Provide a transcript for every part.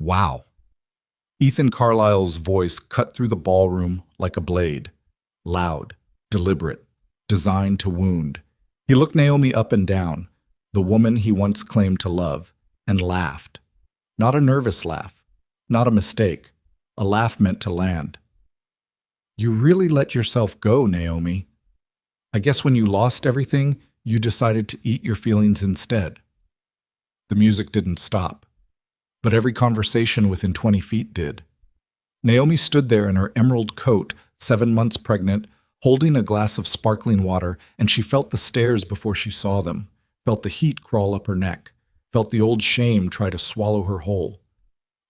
Wow. Ethan Carlisle's voice cut through the ballroom like a blade. Loud, deliberate, designed to wound. He looked Naomi up and down, the woman he once claimed to love, and laughed. Not a nervous laugh, not a mistake, a laugh meant to land. You really let yourself go, Naomi. I guess when you lost everything, you decided to eat your feelings instead. The music didn't stop, but every conversation within 20 feet did. Naomi stood there in her emerald coat, 7 months pregnant, holding a glass of sparkling water, and she felt the stares before she saw them, felt the heat crawl up her neck, felt the old shame try to swallow her whole.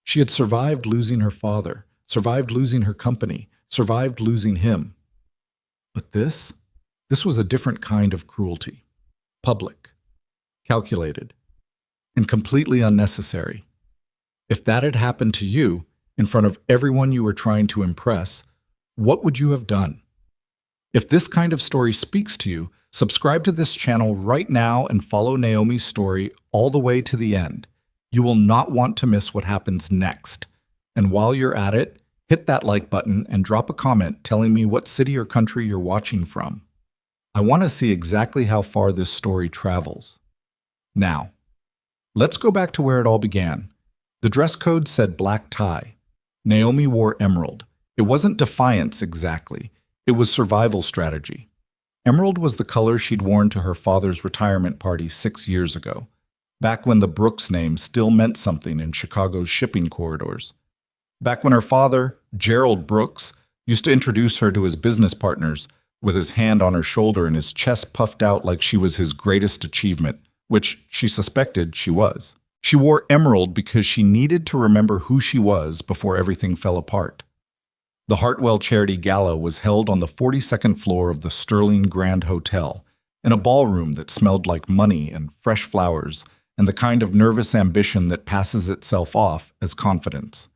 She had survived losing her father, survived losing her company, survived losing him. But this was a different kind of cruelty. Public, calculated, and completely unnecessary. If that had happened to you, in front of everyone you were trying to impress, what would you have done? If this kind of story speaks to you, subscribe to this channel right now and follow Naomi's story all the way to the end. You will not want to miss what happens next. And while you're at it, hit that like button and drop a comment telling me what city or country you're watching from. I want to see exactly how far this story travels. Now, let's go back to where it all began. The dress code said black tie. Naomi wore emerald. It wasn't defiance exactly. It was survival strategy. Emerald was the color she'd worn to her father's retirement party 6 years ago, back when the Brooks name still meant something in Chicago's shipping corridors. Back when her father, Gerald Brooks, used to introduce her to his business partners with his hand on her shoulder and his chest puffed out like she was his greatest achievement, which she suspected she was. She wore emerald because she needed to remember who she was before everything fell apart. The Hartwell Charity Gala was held on the 42nd floor of the Sterling Grand Hotel, in a ballroom that smelled like money and fresh flowers and the kind of nervous ambition that passes itself off as confidence.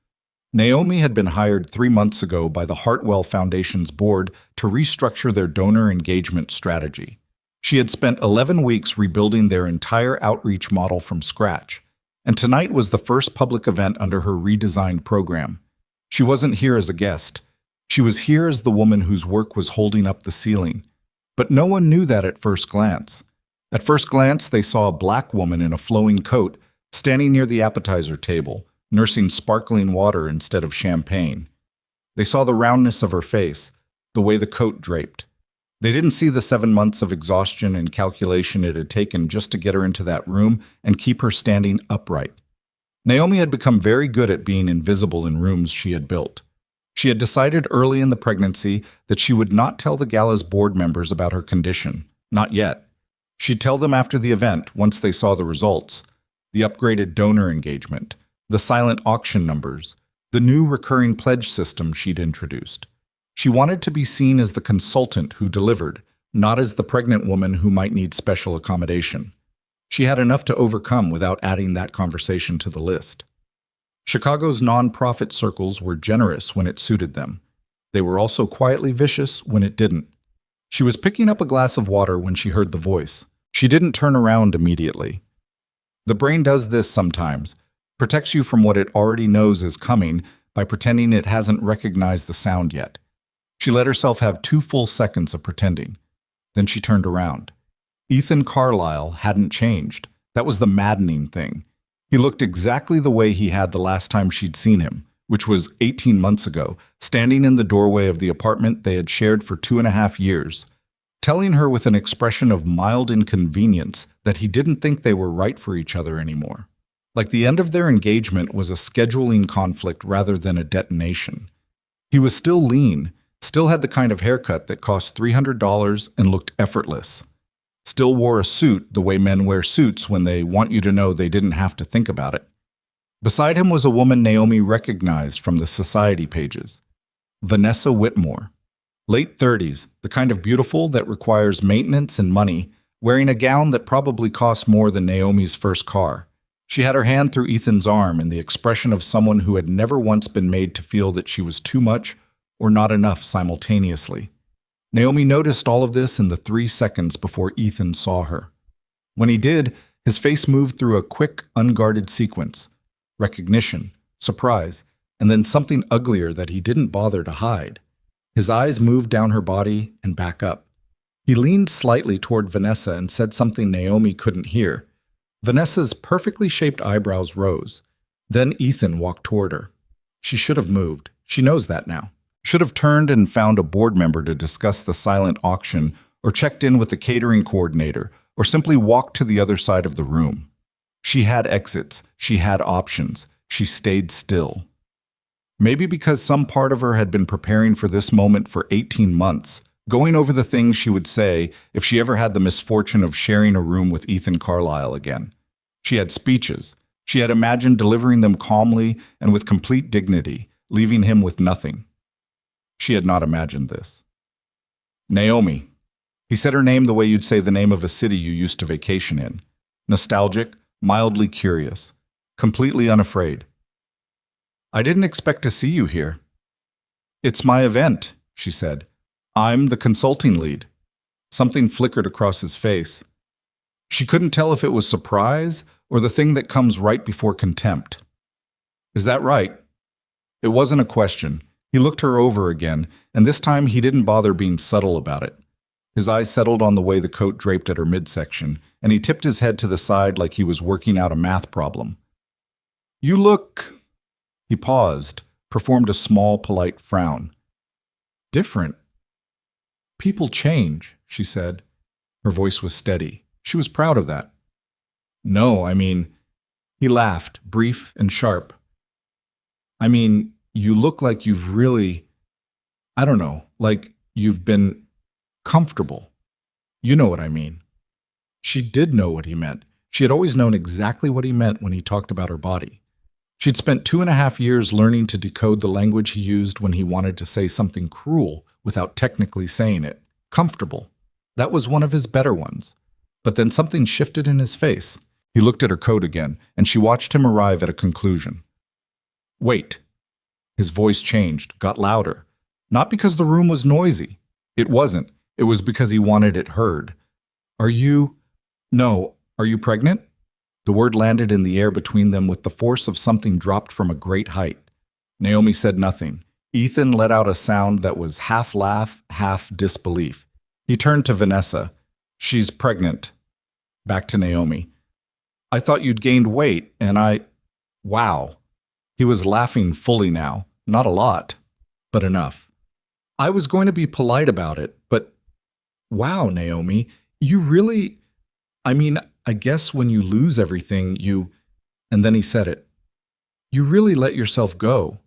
Naomi had been hired 3 months ago by the Hartwell Foundation's board to restructure their donor engagement strategy. She had spent 11 weeks rebuilding their entire outreach model from scratch, and tonight was the first public event under her redesigned program. She wasn't here as a guest. She was here as the woman whose work was holding up the ceiling. But no one knew that at first glance. At first glance, they saw a black woman in a flowing coat standing near the appetizer table, nursing sparkling water instead of champagne. They saw the roundness of her face, the way the coat draped. They didn't see the 7 months of exhaustion and calculation it had taken just to get her into that room and keep her standing upright. Naomi had become very good at being invisible in rooms she had built. She had decided early in the pregnancy that she would not tell the gala's board members about her condition. Not yet. She'd tell them after the event, once they saw the results, the upgraded donor engagement, the silent auction numbers, the new recurring pledge system she'd introduced. She wanted to be seen as the consultant who delivered, not as the pregnant woman who might need special accommodation. She had enough to overcome without adding that conversation to the list. Chicago's nonprofit circles were generous when it suited them. They were also quietly vicious when it didn't. She was picking up a glass of water when she heard the voice. She didn't turn around immediately. The brain does this sometimes, protects you from what it already knows is coming by pretending it hasn't recognized the sound yet. She let herself have 2 full seconds of pretending. Then she turned around. Ethan Carlisle hadn't changed. That was the maddening thing. He looked exactly the way he had the last time she'd seen him, which was 18 months ago, standing in the doorway of the apartment they had shared for 2.5 years, telling her with an expression of mild inconvenience that he didn't think they were right for each other anymore. Like the end of their engagement was a scheduling conflict rather than a detonation. He was still lean, still had the kind of haircut that cost $300 and looked effortless. Still wore a suit the way men wear suits when they want you to know they didn't have to think about it. Beside him was a woman Naomi recognized from the society pages. Vanessa Whitmore. Late 30s, the kind of beautiful that requires maintenance and money, wearing a gown that probably cost more than Naomi's first car. She had her hand through Ethan's arm in the expression of someone who had never once been made to feel that she was too much or not enough simultaneously. Naomi noticed all of this in the 3 seconds before Ethan saw her. When he did, his face moved through a quick, unguarded sequence. Recognition, surprise, and then something uglier that he didn't bother to hide. His eyes moved down her body and back up. He leaned slightly toward Vanessa and said something Naomi couldn't hear. Vanessa's perfectly shaped eyebrows rose. Then Ethan walked toward her. She should have moved. She knows that now. Should have turned and found a board member to discuss the silent auction, or checked in with the catering coordinator, or simply walked to the other side of the room. She had exits. She had options. She stayed still. Maybe because some part of her had been preparing for this moment for 18 months, going over the things she would say if she ever had the misfortune of sharing a room with Ethan Carlisle again. She had speeches. She had imagined delivering them calmly and with complete dignity, leaving him with nothing. She had not imagined this. Naomi. He said her name the way you'd say the name of a city you used to vacation in. Nostalgic, mildly curious, completely unafraid. I didn't expect to see you here. It's my event, she said. I'm the consulting lead. Something flickered across his face. She couldn't tell if it was surprise or the thing that comes right before contempt. Is that right? It wasn't a question. He looked her over again, and this time he didn't bother being subtle about it. His eyes settled on the way the coat draped at her midsection, and he tipped his head to the side like he was working out a math problem. You look... He paused, performed a small, polite frown. Different. People change, she said. Her voice was steady. She was proud of that. No, I mean... He laughed, brief and sharp. I mean, you look like you've really... I don't know, like you've been comfortable. You know what I mean. She did know what he meant. She had always known exactly what he meant when he talked about her body. She'd spent 2.5 years learning to decode the language he used when he wanted to say something cruel without technically saying it. Comfortable. That was one of his better ones. But then something shifted in his face. He looked at her coat again, and she watched him arrive at a conclusion. Wait. His voice changed, got louder. Not because the room was noisy. It wasn't. It was because he wanted it heard. Are you... No, are you pregnant? The word landed in the air between them with the force of something dropped from a great height. Naomi said nothing. Ethan let out a sound that was half laugh, half disbelief. He turned to Vanessa. She's pregnant. Back to Naomi. I thought you'd gained weight, and I... Wow. He was laughing fully now. Not a lot, but enough. I was going to be polite about it, but... Wow, Naomi, you really... I mean, I guess when you lose everything, you... And then he said it. You really let yourself go.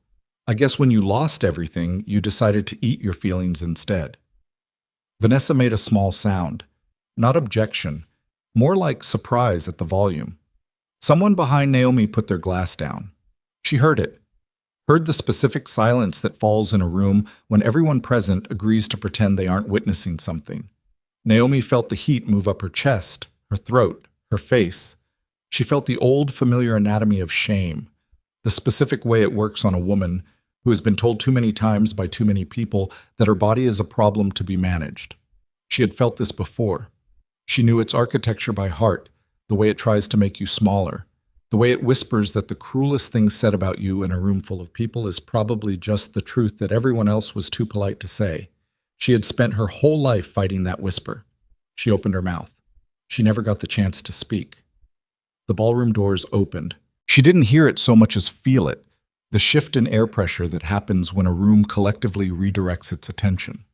I guess when you lost everything, you decided to eat your feelings instead. Vanessa made a small sound. Not objection. More like surprise at the volume. Someone behind Naomi put their glass down. She heard it. Heard the specific silence that falls in a room when everyone present agrees to pretend they aren't witnessing something. Naomi felt the heat move up her chest, her throat, her face. She felt the old, familiar anatomy of shame, the specific way it works on a woman who has been told too many times by too many people that her body is a problem to be managed. She had felt this before. She knew its architecture by heart, the way it tries to make you smaller, the way it whispers that the cruelest thing said about you in a room full of people is probably just the truth that everyone else was too polite to say. She had spent her whole life fighting that whisper. She opened her mouth. She never got the chance to speak. The ballroom doors opened. She didn't hear it so much as feel it, the shift in air pressure that happens when a room collectively redirects its attention.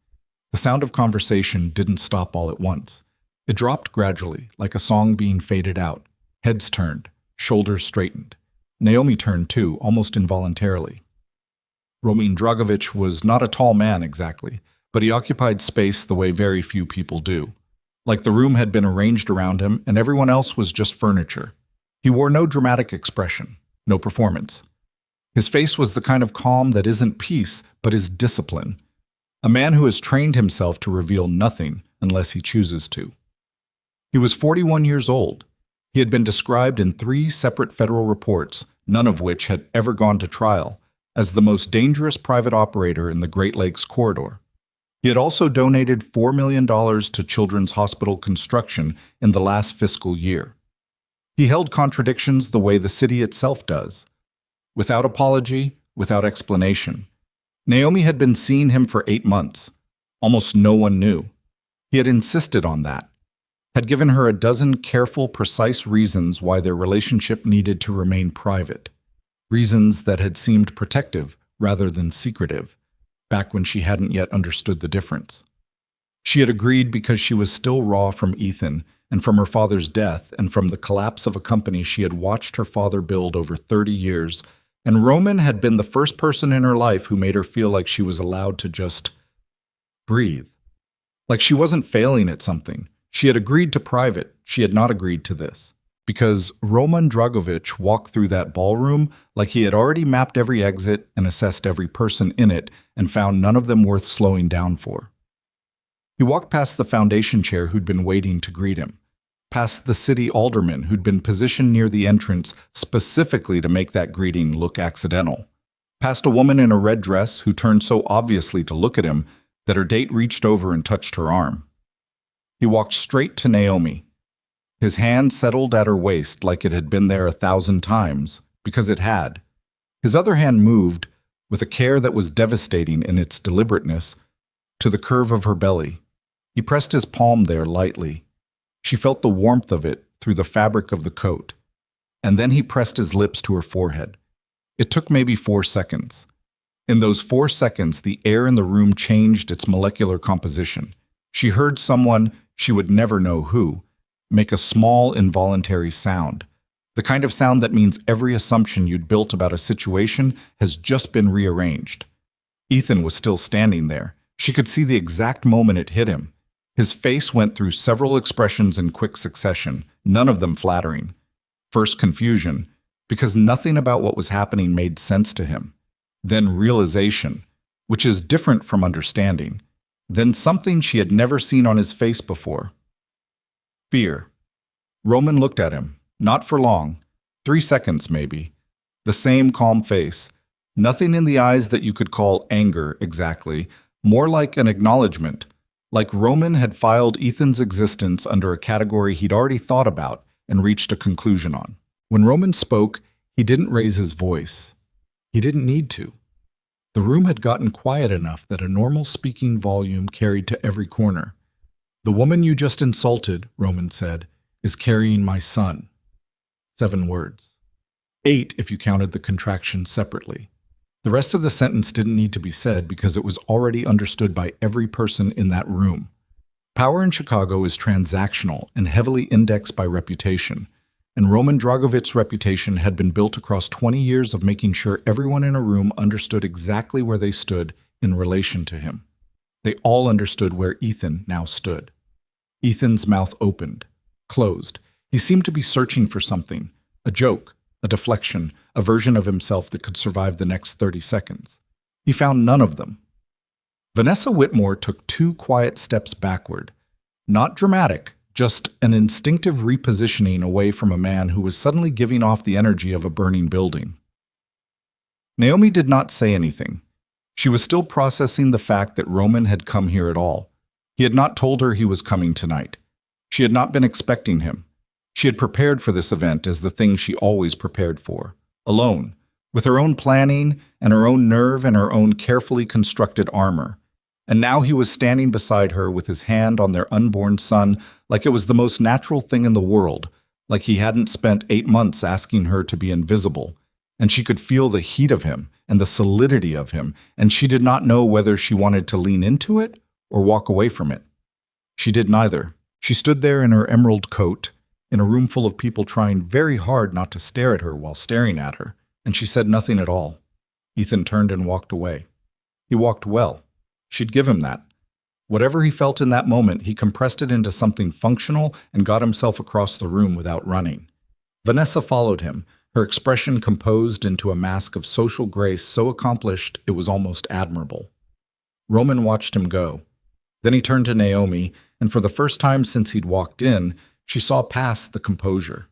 The sound of conversation didn't stop all at once. It dropped gradually, like a song being faded out. Heads turned, shoulders straightened. Naomi turned too, almost involuntarily. Roman Dragovic was not a tall man exactly, but he occupied space the way very few people do. Like the room had been arranged around him and everyone else was just furniture. He wore no dramatic expression, no performance. His face was the kind of calm that isn't peace, but is discipline. A man who has trained himself to reveal nothing unless he chooses to. He was 41 years old. He had been described in 3 separate federal reports, none of which had ever gone to trial, as the most dangerous private operator in the Great Lakes corridor. He had also donated $4 million to children's hospital construction in the last fiscal year. He held contradictions the way the city itself does. without apology, without explanation. Naomi had been seeing him for 8 months. Almost no one knew. He had insisted on that, had given her a dozen careful, precise reasons why their relationship needed to remain private. Reasons that had seemed protective rather than secretive, back when she hadn't yet understood the difference. She had agreed because she was still raw from Ethan and from her father's death and from the collapse of a company she had watched her father build over 30 years, and Roman had been the first person in her life who made her feel like she was allowed to just breathe. Like she wasn't failing at something. She had agreed to private. She had not agreed to this. Because Roman Dragovic walked through that ballroom like he had already mapped every exit and assessed every person in it and found none of them worth slowing down for. He walked past the foundation chair who'd been waiting to greet him, past the city alderman who'd been positioned near the entrance specifically to make that greeting look accidental, past a woman in a red dress who turned so obviously to look at him that her date reached over and touched her arm. He walked straight to Naomi. His hand settled at her waist like it had been there 1,000 times, because it had. His other hand moved, with a care that was devastating in its deliberateness, to the curve of her belly. He pressed his palm there lightly. She felt the warmth of it through the fabric of the coat. And then he pressed his lips to her forehead. It took maybe 4 seconds. In those 4 seconds, the air in the room changed its molecular composition. She heard someone, she would never know who, make a small, involuntary sound. The kind of sound that means every assumption you'd built about a situation has just been rearranged. Ethan was still standing there. She could see the exact moment it hit him. His face went through several expressions in quick succession, none of them flattering. First confusion, because nothing about what was happening made sense to him. Then realization, which is different from understanding. Then something she had never seen on his face before. Fear. Roman looked at him, not for long, 3 seconds maybe. The same calm face. Nothing in the eyes that you could call anger exactly, more like an acknowledgement, like Roman had filed Ethan's existence under a category he'd already thought about and reached a conclusion on. When Roman spoke, he didn't raise his voice. He didn't need to. The room had gotten quiet enough that a normal speaking volume carried to every corner. "The woman you just insulted," Roman said, "is carrying my son." 7 words. 8 if you counted the contraction separately. The rest of the sentence didn't need to be said because it was already understood by every person in that room. Power in Chicago is transactional and heavily indexed by reputation, and Roman Dragovic's reputation had been built across 20 years of making sure everyone in a room understood exactly where they stood in relation to him. They all understood where Ethan now stood. Ethan's mouth opened, closed. He seemed to be searching for something, a joke, a deflection, a version of himself that could survive the next 30 seconds. He found none of them. Vanessa Whitmore took 2 quiet steps backward. Not dramatic, just an instinctive repositioning away from a man who was suddenly giving off the energy of a burning building. Naomi did not say anything. She was still processing the fact that Roman had come here at all. He had not told her he was coming tonight. She had not been expecting him. She had prepared for this event as the thing she always prepared for, alone, with her own planning and her own nerve and her own carefully constructed armor. And now he was standing beside her with his hand on their unborn son like it was the most natural thing in the world, like he hadn't spent 8 months asking her to be invisible. And she could feel the heat of him and the solidity of him, and she did not know whether she wanted to lean into it or walk away from it. She did neither. She stood there in her emerald coat, in a room full of people trying very hard not to stare at her while staring at her, and she said nothing at all. Ethan turned and walked away. He walked well. She'd give him that. Whatever he felt in that moment, he compressed it into something functional and got himself across the room without running. Vanessa followed him, her expression composed into a mask of social grace so accomplished it was almost admirable. Roman watched him go. Then he turned to Naomi, and for the first time since he'd walked in, she saw past the composure.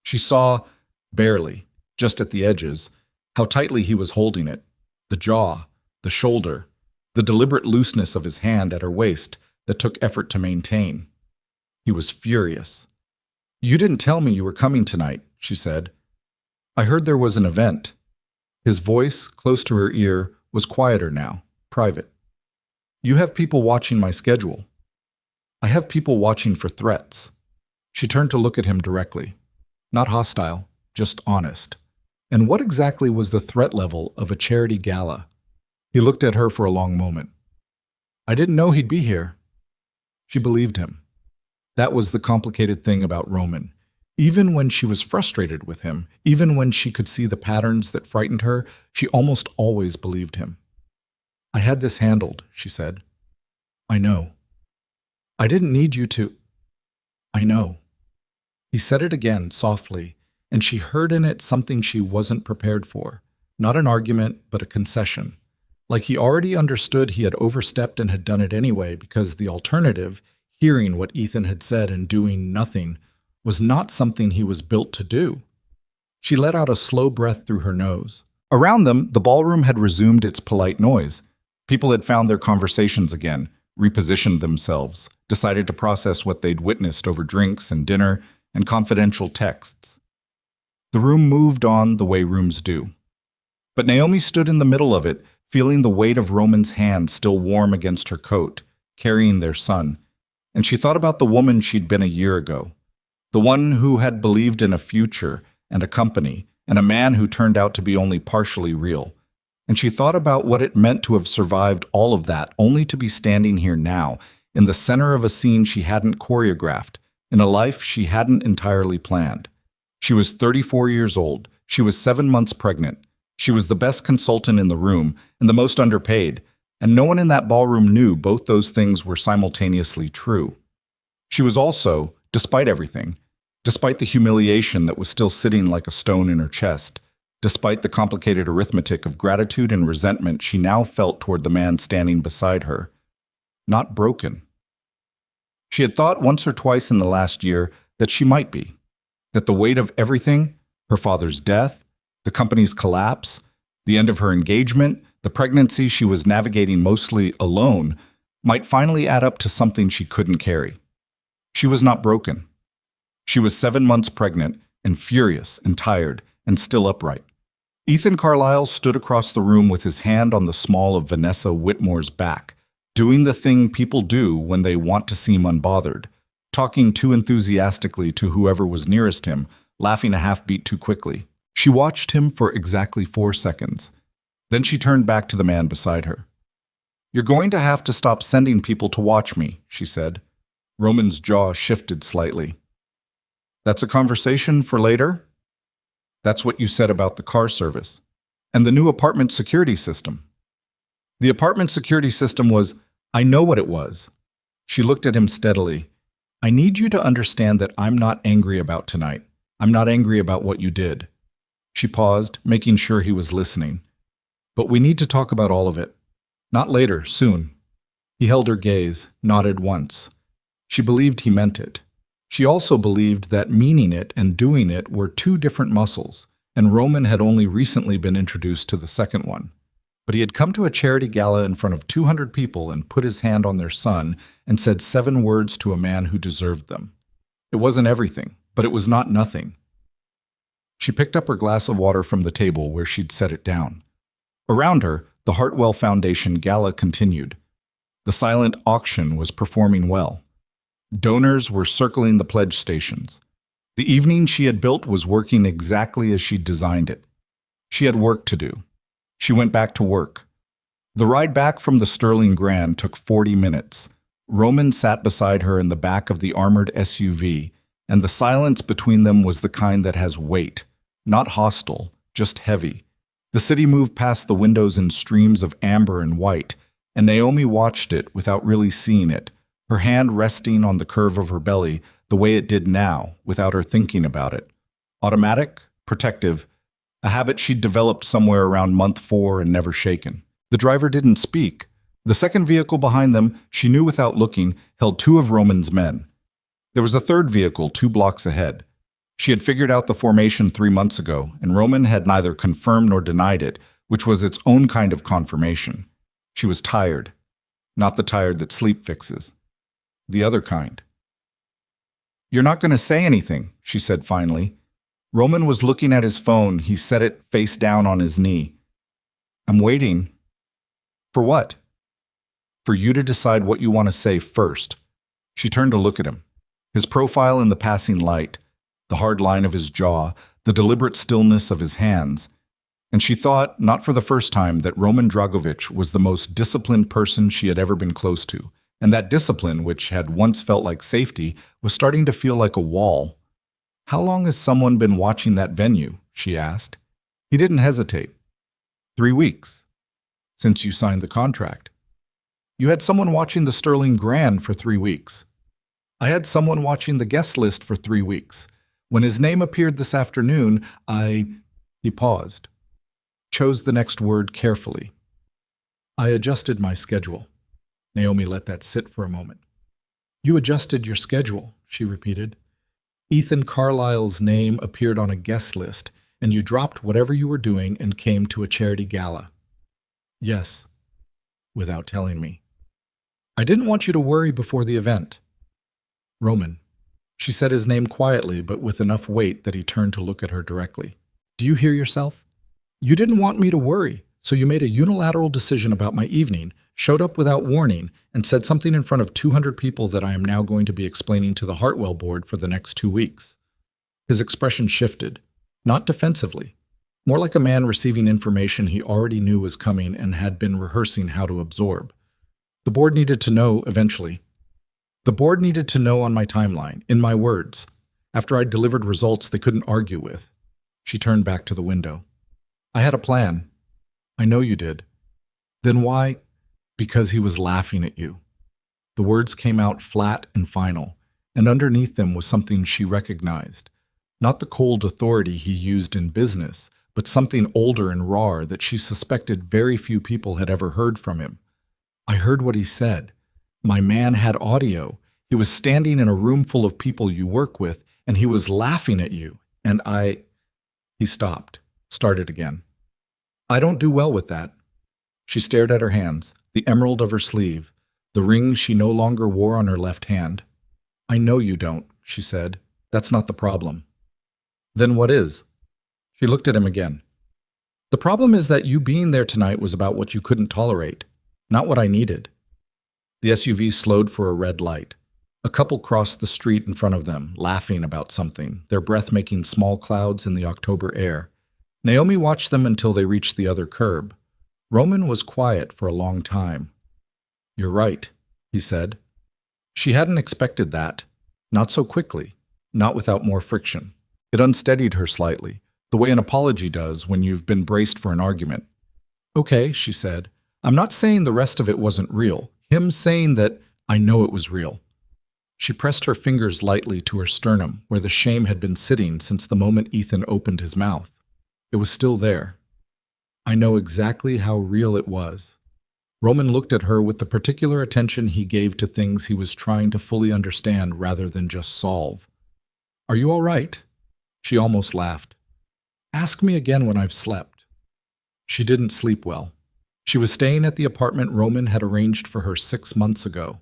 She saw, barely, just at the edges, how tightly he was holding it, the jaw, the shoulder, the deliberate looseness of his hand at her waist that took effort to maintain. He was furious. "You didn't tell me you were coming tonight," she said. "I heard there was an event." His voice, close to her ear, was quieter now, private. You have people watching my schedule. I have people watching for threats. She turned to look at him directly. Not hostile, just honest. And what exactly was the threat level of a charity gala? He looked at her for a long moment. I didn't know he'd be here. She believed him. That was the complicated thing about Roman. Even when she was frustrated with him, even when she could see the patterns that frightened her, she almost always believed him. I had this handled, she said. I know. I didn't need you to. I know. He said it again, softly, and she heard in it something she wasn't prepared for. Not an argument, but a concession. Like he already understood he had overstepped and had done it anyway because the alternative, hearing what Ethan had said and doing nothing, was not something he was built to do. She let out a slow breath through her nose. Around them, the ballroom had resumed its polite noise. People had found their conversations again, repositioned themselves, decided to process what they'd witnessed over drinks and dinner and confidential texts. The room moved on the way rooms do. But Naomi stood in the middle of it, feeling the weight of Roman's hand still warm against her coat, carrying their son. And she thought about the woman she'd been a year ago. The one who had believed in a future and a company, and a man who turned out to be only partially real. And she thought about what it meant to have survived all of that, only to be standing here now, in the center of a scene she hadn't choreographed, in a life she hadn't entirely planned. She was 34 years old. She was 7 months pregnant. She was the best consultant in the room and the most underpaid, and no one in that ballroom knew both those things were simultaneously true. She was also, despite everything, despite the humiliation that was still sitting like a stone in her chest, despite the complicated arithmetic of gratitude and resentment she now felt toward the man standing beside her, not broken. She had thought once or twice in the last year that she might be, that the weight of everything, her father's death, the company's collapse, the end of her engagement, the pregnancy she was navigating mostly alone, might finally add up to something she couldn't carry. She was not broken. She was 7 months pregnant and furious and tired and still upright. Ethan Carlisle stood across the room with his hand on the small of Vanessa Whitmore's back, doing the thing people do when they want to seem unbothered, talking too enthusiastically to whoever was nearest him, laughing a half-beat too quickly. She watched him for exactly 4 seconds. Then she turned back to the man beside her. You're going to have to stop sending people to watch me, she said. Roman's jaw shifted slightly. That's a conversation for later? That's what you said about the car service. And the new apartment security system. The apartment security system was, I know what it was. She looked at him steadily. I need you to understand that I'm not angry about tonight. I'm not angry about what you did. She paused, making sure he was listening. But we need to talk about all of it. Not later, soon. He held her gaze, nodded once. She believed he meant it. She also believed that meaning it and doing it were 2 different muscles, and Roman had only recently been introduced to the second one. But he had come to a charity gala in front of 200 people and put his hand on their son and said 7 words to a man who deserved them. It wasn't everything, but it was not nothing. She picked up her glass of water from the table where she'd set it down. Around her, the Hartwell Foundation gala continued. The silent auction was performing well. Donors were circling the pledge stations. The evening she had built was working exactly as she'd designed it. She had work to do. She went back to work. The ride back from the Sterling Grand took 40 minutes. Roman sat beside her in the back of the armored SUV, and the silence between them was the kind that has weight, not hostile, just heavy. The city moved past the windows in streams of amber and white, and Naomi watched it without really seeing it, her hand resting on the curve of her belly the way it did now, without her thinking about it. Automatic, protective, a habit she'd developed somewhere around month 4 and never shaken. The driver didn't speak. The second vehicle behind them, she knew without looking, held 2 of Roman's men. There was a third vehicle 2 blocks ahead. She had figured out the formation 3 months ago, and Roman had neither confirmed nor denied it, which was its own kind of confirmation. She was tired. Not the tired that sleep fixes. The other kind. You're not going to say anything, she said finally. Roman was looking at his phone. He set it face down on his knee. I'm waiting. For what? For you to decide what you want to say first. She turned to look at him. His profile in the passing light, the hard line of his jaw, the deliberate stillness of his hands. And she thought, not for the first time, that Roman Dragovic was the most disciplined person she had ever been close to. And that discipline, which had once felt like safety, was starting to feel like a wall. How long has someone been watching that venue? She asked. He didn't hesitate. 3 weeks. Since you signed the contract. You had someone watching the Sterling Grand for 3 weeks. I had someone watching the guest list for 3 weeks. When his name appeared this afternoon, He paused, chose the next word carefully. I adjusted my schedule. Naomi let that sit for a moment. You adjusted your schedule, she repeated. Ethan Carlisle's name appeared on a guest list, and you dropped whatever you were doing and came to a charity gala. Yes, without telling me. I didn't want you to worry before the event. Roman. She said his name quietly, but with enough weight that he turned to look at her directly. Do you hear yourself? You didn't want me to worry, so you made a unilateral decision about my evening, showed up without warning, and said something in front of 200 people that I am now going to be explaining to the Hartwell board for the next 2 weeks. His expression shifted, not defensively, more like a man receiving information he already knew was coming and had been rehearsing how to absorb. The board needed to know eventually. The board needed to know on my timeline, in my words, after I delivered results they couldn't argue with. She turned back to the window. I had a plan. I know you did. Then why? Because he was laughing at you. The words came out flat and final, and underneath them was something she recognized. Not the cold authority he used in business, but something older and rawer that she suspected very few people had ever heard from him. I heard what he said. My man had audio. He was standing in a room full of people you work with, and he was laughing at you. And He stopped, started again. I don't do well with that. She stared at her hands, the emerald of her sleeve, the ring she no longer wore on her left hand. I know you don't, she said. That's not the problem. Then what is? She looked at him again. The problem is that you being there tonight was about what you couldn't tolerate, not what I needed. The SUV slowed for a red light. A couple crossed the street in front of them, laughing about something, their breath making small clouds in the October air. Naomi watched them until they reached the other curb. Roman was quiet for a long time. You're right, he said. She hadn't expected that. Not so quickly, not without more friction. It unsteadied her slightly, the way an apology does when you've been braced for an argument. Okay, she said. I'm not saying the rest of it wasn't real. Him saying that, I know it was real. She pressed her fingers lightly to her sternum, where the shame had been sitting since the moment Ethan opened his mouth. It was still there. I know exactly how real it was. Roman looked at her with the particular attention he gave to things he was trying to fully understand rather than just solve. Are you all right? She almost laughed. Ask me again when I've slept. She didn't sleep well. She was staying at the apartment Roman had arranged for her 6 months ago.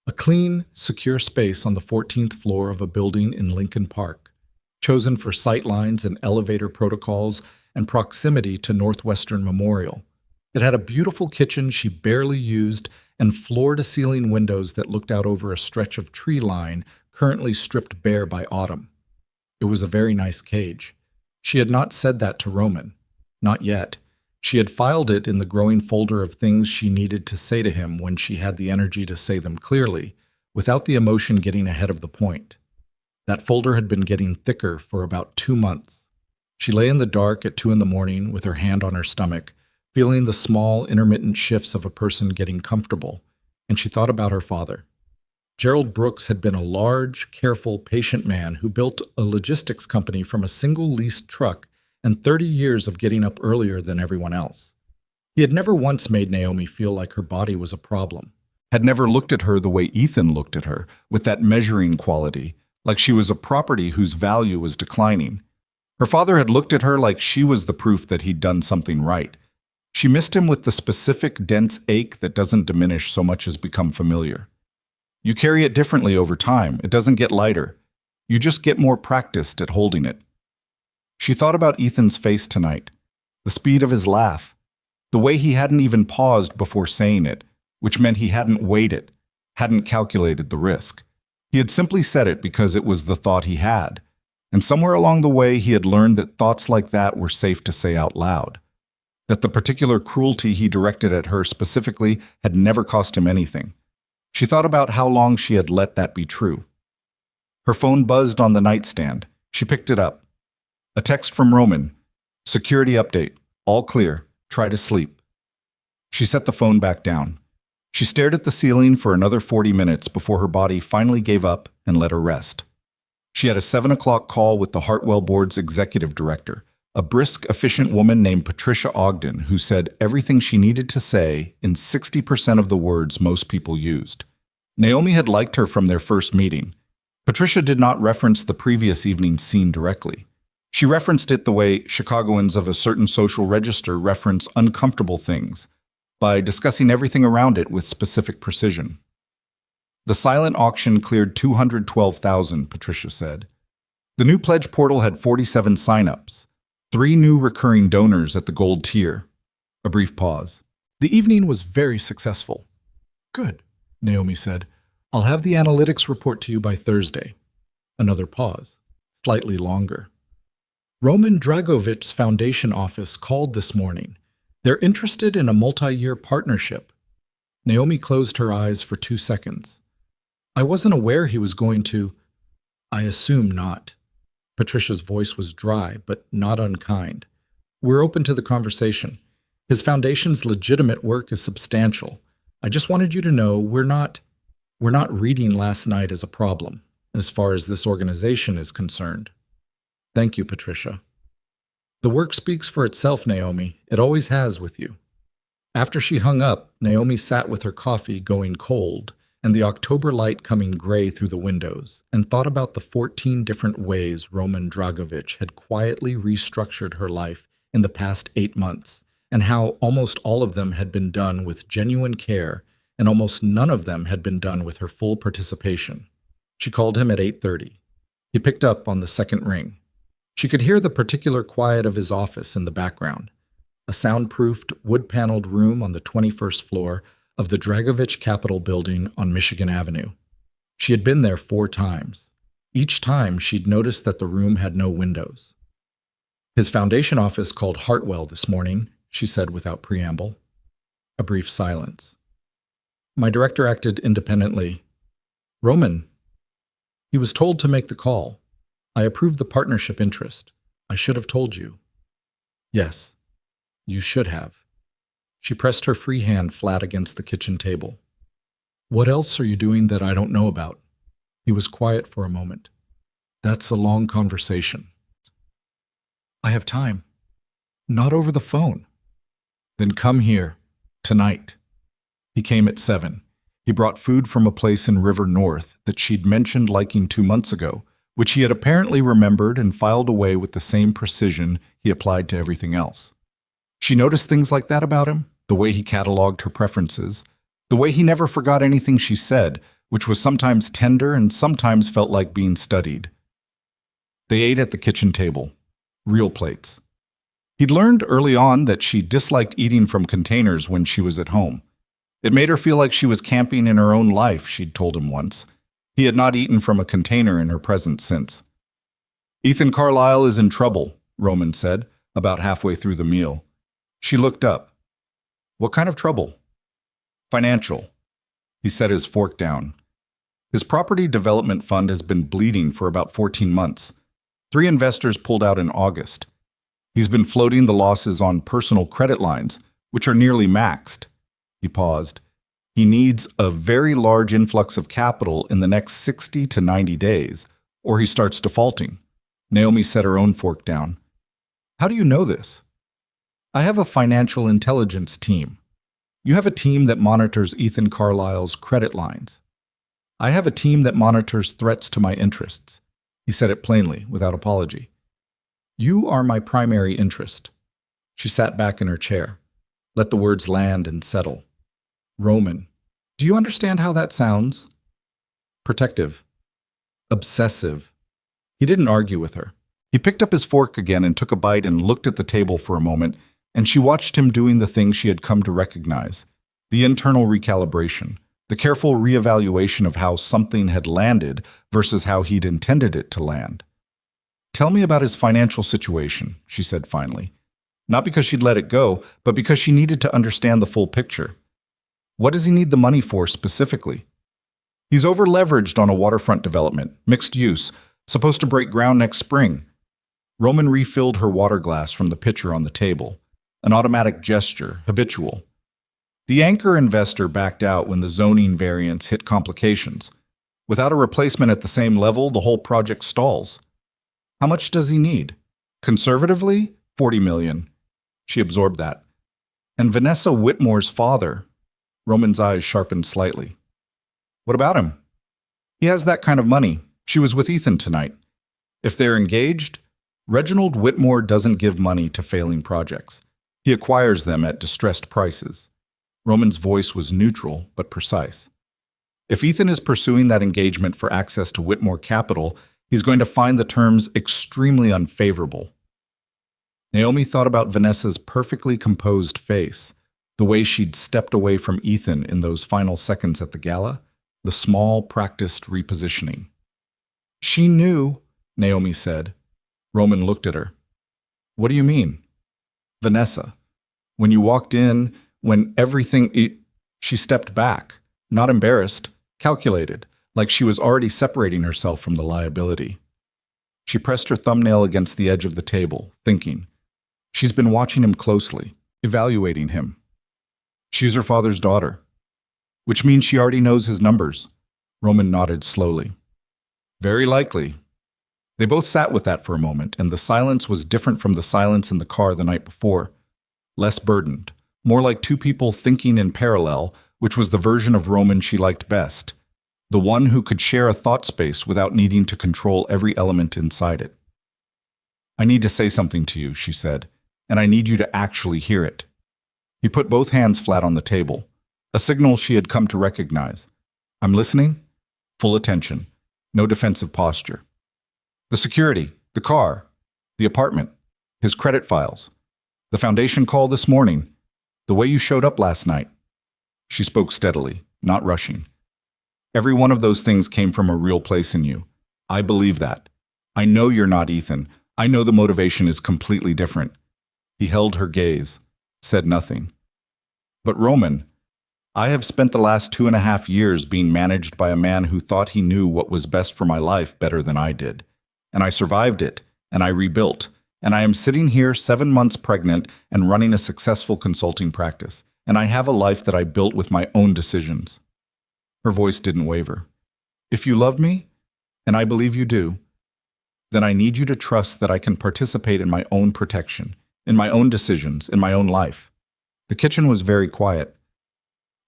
A clean, secure space on the 14th floor of a building in Lincoln Park, chosen for sightlines and elevator protocols and proximity to Northwestern Memorial. It had a beautiful kitchen she barely used and floor-to-ceiling windows that looked out over a stretch of tree line currently stripped bare by autumn. It was a very nice cage. She had not said that to Roman. Not yet. She had filed it in the growing folder of things she needed to say to him when she had the energy to say them clearly, without the emotion getting ahead of the point. That folder had been getting thicker for about 2 months. She lay in the dark at 2 a.m. with her hand on her stomach, feeling the small, intermittent shifts of a person getting comfortable, and she thought about her father. Gerald Brooks had been a large, careful, patient man who built a logistics company from a single leased truck and 30 years of getting up earlier than everyone else. He had never once made Naomi feel like her body was a problem, had never looked at her the way Ethan looked at her, with that measuring quality, like she was a property whose value was declining. Her father had looked at her like she was the proof that he'd done something right. She missed him with the specific, dense ache that doesn't diminish so much as become familiar. You carry it differently over time. It doesn't get lighter. You just get more practiced at holding it. She thought about Ethan's face tonight, the speed of his laugh, the way he hadn't even paused before saying it, which meant he hadn't weighed it, hadn't calculated the risk. He had simply said it because it was the thought he had, and somewhere along the way he had learned that thoughts like that were safe to say out loud, that the particular cruelty he directed at her specifically had never cost him anything. She thought about how long she had let that be true. Her phone buzzed on the nightstand. She picked it up. A text from Roman. Security update. All clear. Try to sleep. She set the phone back down. She stared at the ceiling for another 40 minutes before her body finally gave up and let her rest. She had a 7 o'clock call with the Hartwell Board's executive director, a brisk, efficient woman named Patricia Ogden, who said everything she needed to say in 60% of the words most people used. Naomi had liked her from their first meeting. Patricia did not reference the previous evening's scene directly. She referenced it the way Chicagoans of a certain social register reference uncomfortable things, by discussing everything around it with specific precision. The silent auction cleared $212,000, Patricia said. The new pledge portal had 47 sign-ups, 3 new recurring donors at the gold tier. A brief pause. The evening was very successful. Good, Naomi said. I'll have the analytics report to you by Thursday. Another pause, slightly longer. Roman Dragovic's foundation office called this morning. They're interested in a multi-year partnership. Naomi closed her eyes for 2 seconds. I wasn't aware he was going to. I assume not. Patricia's voice was dry, but not unkind. We're open to the conversation. His foundation's legitimate work is substantial. I just wanted you to know we're not reading last night as a problem, as far as this organization is concerned. Thank you, Patricia. The work speaks for itself, Naomi. It always has with you. After she hung up, Naomi sat with her coffee going cold and the October light coming gray through the windows, and thought about the 14 different ways Roman Dragovic had quietly restructured her life in the past 8 months, and how almost all of them had been done with genuine care, and almost none of them had been done with her full participation. She called him at 8:30. He picked up on the second ring. She could hear the particular quiet of his office in the background, a soundproofed, wood-paneled room on the 21st floor of the Dragovic Capitol building on Michigan Avenue. She had been there 4 times. Each time, she'd noticed that the room had no windows. His foundation office called Hartwell this morning, she said without preamble. A brief silence. My director acted independently. Roman. He was told to make the call. I approved the partnership interest. I should have told you. Yes, you should have. She pressed her free hand flat against the kitchen table. What else are you doing that I don't know about? He was quiet for a moment. That's a long conversation. I have time. Not over the phone. Then come here, tonight. He came at 7. He brought food from a place in River North that she'd mentioned liking 2 months ago, which he had apparently remembered and filed away with the same precision he applied to everything else. She noticed things like that about him, the way he cataloged her preferences, the way he never forgot anything she said, which was sometimes tender and sometimes felt like being studied. They ate at the kitchen table, real plates. He'd learned early on that she disliked eating from containers when she was at home. It made her feel like she was camping in her own life, she'd told him once. He had not eaten from a container in her presence since. Ethan Carlisle is in trouble, Roman said, about halfway through the meal. She looked up. What kind of trouble? Financial. He set his fork down. His property development fund has been bleeding for about 14 months. 3 investors pulled out in August. He's been floating the losses on personal credit lines, which are nearly maxed. He paused. He needs a very large influx of capital in the next 60 to 90 days, or he starts defaulting. Naomi set her own fork down. How do you know this? I have a financial intelligence team. You have a team that monitors Ethan Carlisle's credit lines. I have a team that monitors threats to my interests. He said it plainly, without apology. You are my primary interest. She sat back in her chair, let the words land and settle. Roman, do you understand how that sounds? Protective. Obsessive. He didn't argue with her. He picked up his fork again and took a bite and looked at the table for a moment, and she watched him doing the thing she had come to recognize. The internal recalibration, the careful reevaluation of how something had landed versus how he'd intended it to land. "Tell me about his financial situation," she said finally. Not because she'd let it go, but because she needed to understand the full picture. "What does he need the money for specifically?" "He's over-leveraged on a waterfront development, mixed use, supposed to break ground next spring." Roman refilled her water glass from the pitcher on the table, an automatic gesture, habitual. The anchor investor backed out when the zoning variance hit complications. Without a replacement at the same level, the whole project stalls. "How much does he need?" "Conservatively, 40 million. She absorbed that. "And Vanessa Whitmore's father?" Roman's eyes sharpened slightly. "What about him?" "He has that kind of money. She was with Ethan tonight. If they're engaged, Reginald Whitmore doesn't give money to failing projects. He acquires them at distressed prices." Roman's voice was neutral but precise. "If Ethan is pursuing that engagement for access to Whitmore capital, he's going to find the terms extremely unfavorable." Naomi thought about Vanessa's perfectly composed face, the way she'd stepped away from Ethan in those final seconds at the gala, the small, practiced repositioning. "She knew," Naomi said. Roman looked at her. "What do you mean?" "Vanessa, when you walked in, when everything—" She stepped back, not embarrassed, calculated, like she was already separating herself from the liability. She pressed her thumbnail against the edge of the table, thinking. She's been watching him closely, evaluating him. She's her father's daughter, which means she already knows his numbers. Roman nodded slowly. "Very likely." They both sat with that for a moment, and the silence was different from the silence in the car the night before. Less burdened, more like two people thinking in parallel, which was the version of Roman she liked best. The one who could share a thought space without needing to control every element inside it. "I need to say something to you," she said, "and I need you to actually hear it." He put both hands flat on the table, a signal she had come to recognize. "I'm listening." Full attention, no defensive posture. "The security, the car, the apartment, his credit files, the foundation call this morning, the way you showed up last night." She spoke steadily, not rushing. "Every one of those things came from a real place in you. I believe that. I know you're not Ethan. I know the motivation is completely different." He held her gaze, said nothing. "But Roman, I have spent the last 2.5 years being managed by a man who thought he knew what was best for my life better than I did. And I survived it, and I rebuilt, and I am sitting here 7 months pregnant and running a successful consulting practice, and I have a life that I built with my own decisions." Her voice didn't waver. "If you love me, and I believe you do, then I need you to trust that I can participate in my own protection, in my own decisions, in my own life." The kitchen was very quiet.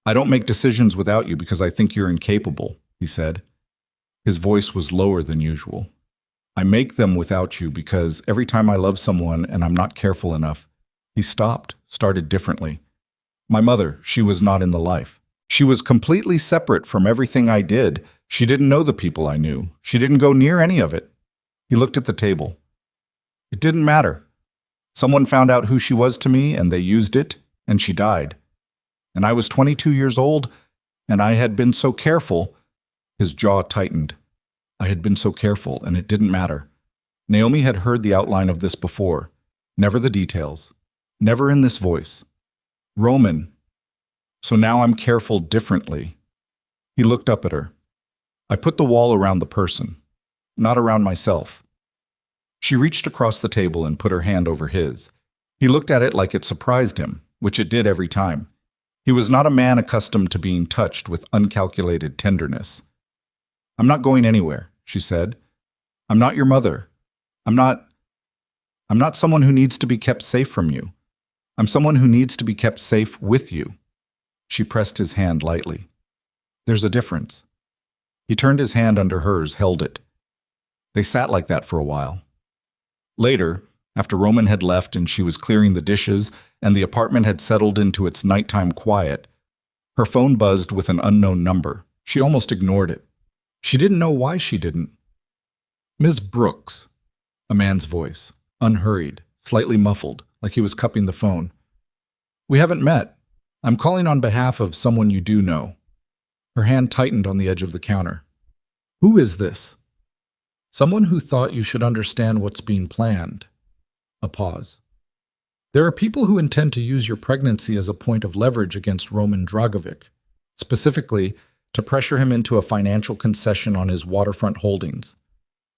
"I don't make decisions without you because I think you're incapable," he said. His voice was lower than usual. "I make them without you because every time I love someone and I'm not careful enough." He stopped, started differently. "My mother, she was not in the life. She was completely separate from everything I did. She didn't know the people I knew. She didn't go near any of it." He looked at the table. "It didn't matter. Someone found out who she was to me, and they used it, and she died. And I was 22 years old, and I had been so careful." His jaw tightened. "I had been so careful, and it didn't matter." Naomi had heard the outline of this before. Never the details. Never in this voice. "Roman, so now I'm careful differently." He looked up at her. "I put the wall around the person, not around myself." She reached across the table and put her hand over his. He looked at it like it surprised him, which it did every time. He was not a man accustomed to being touched with uncalculated tenderness. "I'm not going anywhere," she said. "I'm not your mother. I'm not someone who needs to be kept safe from you. I'm someone who needs to be kept safe with you." She pressed his hand lightly. "There's a difference." He turned his hand under hers, held it. They sat like that for a while. Later, after Roman had left and she was clearing the dishes and the apartment had settled into its nighttime quiet, her phone buzzed with an unknown number. She almost ignored it. She didn't know why she didn't. "Ms. Brooks." A man's voice, unhurried, slightly muffled, like he was cupping the phone. "We haven't met. I'm calling on behalf of someone you do know." Her hand tightened on the edge of the counter. "Who is this?" "Someone who thought you should understand what's being planned." A pause. "There are people who intend to use your pregnancy as a point of leverage against Roman Dragovic, specifically to pressure him into a financial concession on his waterfront holdings."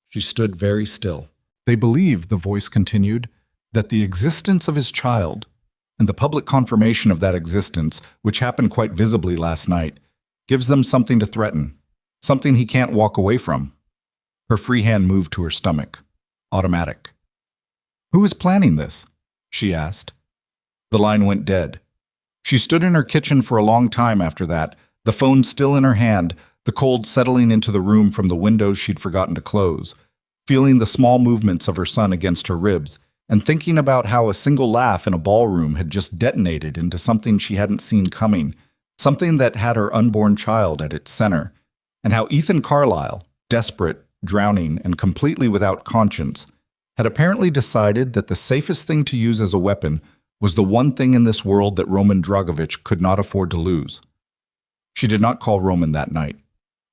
She stood very still. "They believe," the voice continued, "that the existence of his child, and the public confirmation of that existence, which happened quite visibly last night, gives them something to threaten, something he can't walk away from." Her free hand moved to her stomach. Automatic. "Who is planning this?" she asked. The line went dead. She stood in her kitchen for a long time after that, the phone still in her hand, the cold settling into the room from the windows she'd forgotten to close, feeling the small movements of her son against her ribs, and thinking about how a single laugh in a ballroom had just detonated into something she hadn't seen coming, something that had her unborn child at its center, and how Ethan Carlisle, desperate, drowning, and completely without conscience, had apparently decided that the safest thing to use as a weapon was the one thing in this world that Roman Dragovic could not afford to lose. She did not call Roman that night.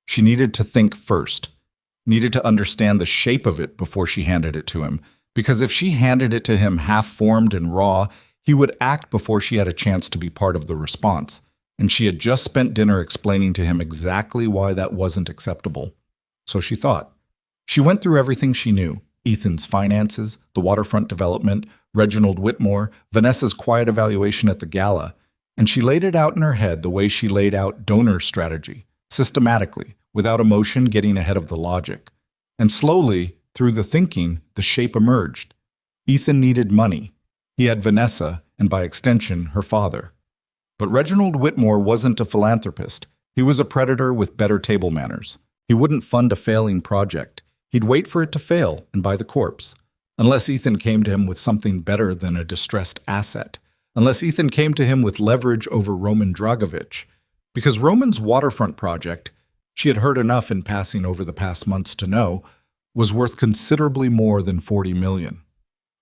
She needed to think first, needed to understand the shape of it before she handed it to him, because if she handed it to him half-formed and raw, he would act before she had a chance to be part of the response, and she had just spent dinner explaining to him exactly why that wasn't acceptable. So she thought. She went through everything she knew: Ethan's finances, the waterfront development, Reginald Whitmore, Vanessa's quiet evaluation at the gala, and she laid it out in her head the way she laid out donor strategy, systematically, without emotion getting ahead of the logic. And slowly, through the thinking, the shape emerged. Ethan needed money. He had Vanessa, and by extension, her father. But Reginald Whitmore wasn't a philanthropist. He was a predator with better table manners. He wouldn't fund a failing project. He'd wait for it to fail and buy the corpse. Unless Ethan came to him with something better than a distressed asset. Unless Ethan came to him with leverage over Roman Dragovic. Because Roman's waterfront project, she had heard enough in passing over the past months to know, was worth considerably more than $40 million.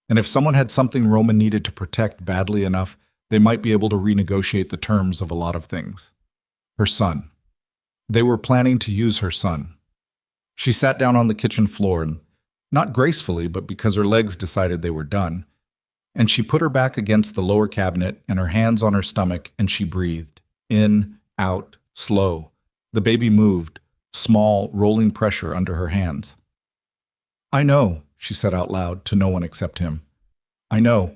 And if someone had something Roman needed to protect badly enough, they might be able to renegotiate the terms of a lot of things. Her son. They were planning to use her son. She sat down on the kitchen floor, and not gracefully, but because her legs decided they were done, and she put her back against the lower cabinet and her hands on her stomach, and she breathed. In, out, slow. The baby moved, small, rolling pressure under her hands. "I know," she said out loud, to no one except him. "I know."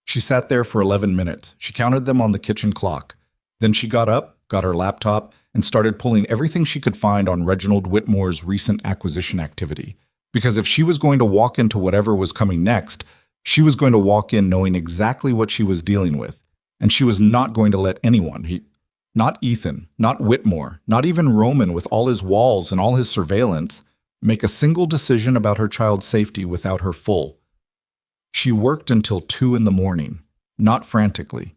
She sat there for 11 minutes. She counted them on the kitchen clock. Then she got up, got her laptop, and started pulling everything she could find on Reginald Whitmore's recent acquisition activity. Because if she was going to walk into whatever was coming next, she was going to walk in knowing exactly what she was dealing with. And she was not going to let anyone, not Ethan, not Whitmore, not even Roman with all his walls and all his surveillance, make a single decision about her child's safety without her full. She worked until 2 a.m, not frantically.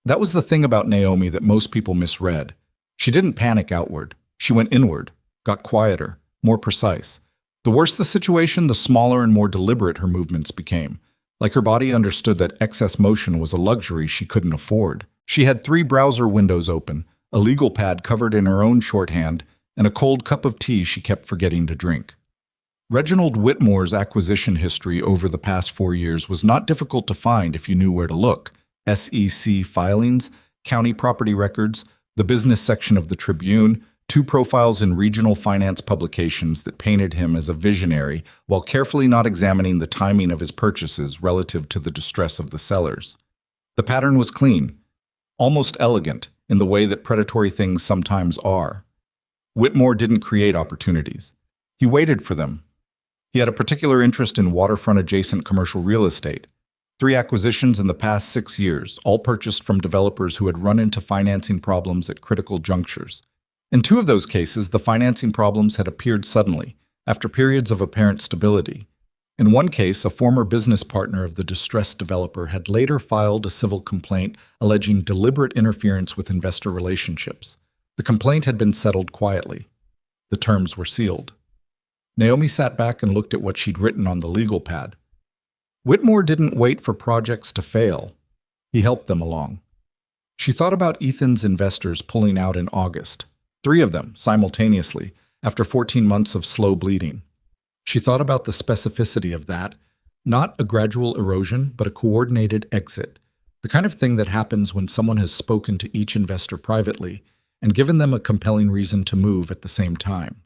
That was the thing about Naomi that most people misread. She didn't panic outward. She went inward, got quieter, more precise. The worse the situation, the smaller and more deliberate her movements became. Like her body understood that excess motion was a luxury she couldn't afford. She had 3 browser windows open, a legal pad covered in her own shorthand, and a cold cup of tea she kept forgetting to drink. Reginald Whitmore's acquisition history over the past 4 years was not difficult to find if you knew where to look. SEC filings, county property records, the business section of the Tribune, 2 profiles in regional finance publications that painted him as a visionary while carefully not examining the timing of his purchases relative to the distress of the sellers. The pattern was clean, almost elegant in the way that predatory things sometimes are. Whitmore didn't create opportunities. He waited for them. He had a particular interest in waterfront-adjacent commercial real estate. 3 acquisitions in the past 6 years, all purchased from developers who had run into financing problems at critical junctures. In 2 of those cases, the financing problems had appeared suddenly, after periods of apparent stability. In one case, a former business partner of the distressed developer had later filed a civil complaint alleging deliberate interference with investor relationships. The complaint had been settled quietly. The terms were sealed. Naomi sat back and looked at what she'd written on the legal pad. Whitmore didn't wait for projects to fail. He helped them along. She thought about Ethan's investors pulling out in August, 3 of them simultaneously, after 14 months of slow bleeding. She thought about the specificity of that, not a gradual erosion, but a coordinated exit, the kind of thing that happens when someone has spoken to each investor privately and given them a compelling reason to move at the same time.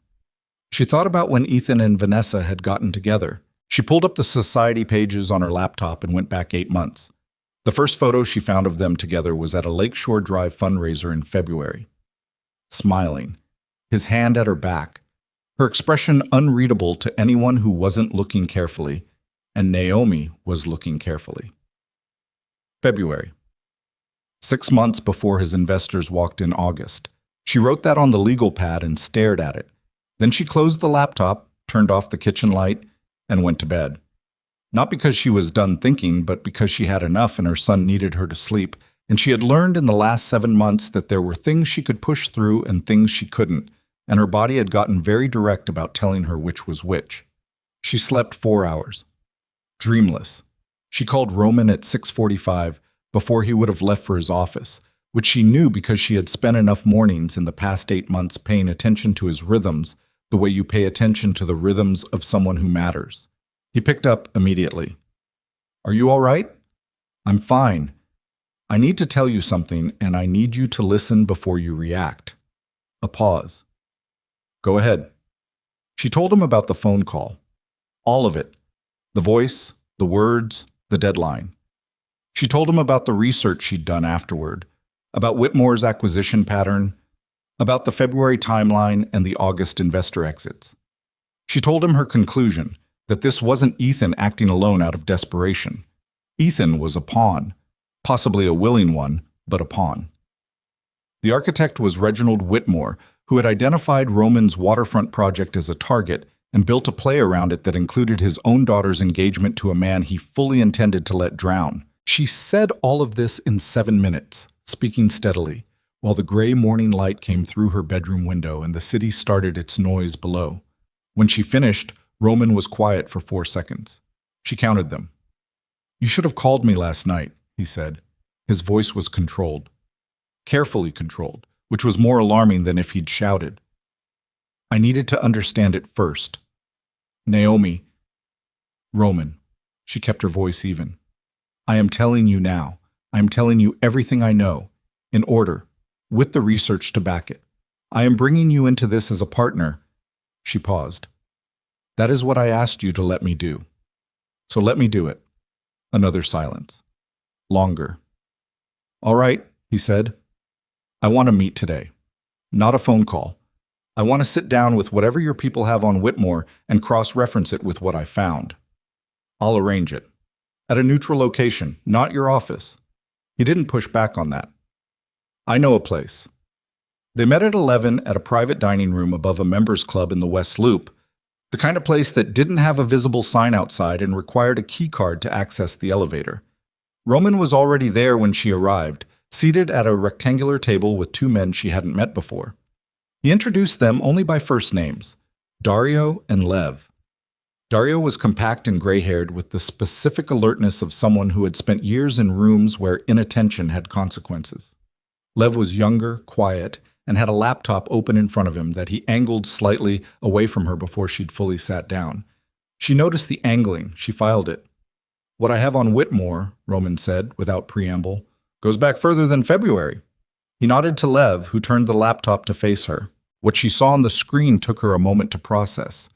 She thought about when Ethan and Vanessa had gotten together. She pulled up the society pages on her laptop and went back 8 months. The first photo she found of them together was at a Lakeshore Drive fundraiser in February. Smiling, his hand at her back, her expression unreadable to anyone who wasn't looking carefully, and Naomi was looking carefully. February. 6 months before his investors walked in August. She wrote that on the legal pad and stared at it. Then she closed the laptop, turned off the kitchen light, and went to bed. Not because she was done thinking, but because she had enough and her son needed her to sleep, and she had learned in the last 7 months that there were things she could push through and things she couldn't, and her body had gotten very direct about telling her which was which. She slept 4 hours. Dreamless. She called Roman at 6:45 before he would have left for his office, which she knew because she had spent enough mornings in the past 8 months paying attention to his rhythms the way you pay attention to the rhythms of someone who matters. He picked up immediately. "Are you all right?" "I'm fine. I need to tell you something, and I need you to listen before you react." A pause. "Go ahead." She told him about the phone call. All of it. The voice, the words, the deadline. She told him about the research she'd done afterward, about Whitmore's acquisition pattern, about the February timeline and the August investor exits. She told him her conclusion, that this wasn't Ethan acting alone out of desperation. Ethan was a pawn, possibly a willing one, but a pawn. The architect was Reginald Whitmore, who had identified Roman's waterfront project as a target and built a play around it that included his own daughter's engagement to a man he fully intended to let drown. She said all of this in 7 minutes, speaking steadily, while the gray morning light came through her bedroom window and the city started its noise below. When she finished, Roman was quiet for 4 seconds. She counted them. "You should have called me last night," he said. His voice was controlled. Carefully controlled, which was more alarming than if he'd shouted. "I needed to understand it first." "Naomi." "Roman." She kept her voice even. "I am telling you now. I am telling you everything I know, in order, with the research to back it. I am bringing you into this as a partner." She paused. "That is what I asked you to let me do. So let me do it." Another silence. Longer. "All right," he said. "I want to meet today. Not a phone call. I want to sit down with whatever your people have on Whitmore and cross-reference it with what I found. I'll arrange it. At a neutral location, not your office." He didn't push back on that. "I know a place." They met at 11 at a private dining room above a members club in the West Loop, the kind of place that didn't have a visible sign outside and required a key card to access the elevator. Roman was already there when she arrived, seated at a rectangular table with 2 men she hadn't met before. He introduced them only by first names, Dario and Lev. Dario was compact and gray-haired with the specific alertness of someone who had spent years in rooms where inattention had consequences. Lev was younger, quiet, and had a laptop open in front of him that he angled slightly away from her before she'd fully sat down. She noticed the angling. She filed it. "What I have on Whitmore," Roman said, without preamble, "goes back further than February." He nodded to Lev, who turned the laptop to face her. What she saw on the screen took her a moment to process.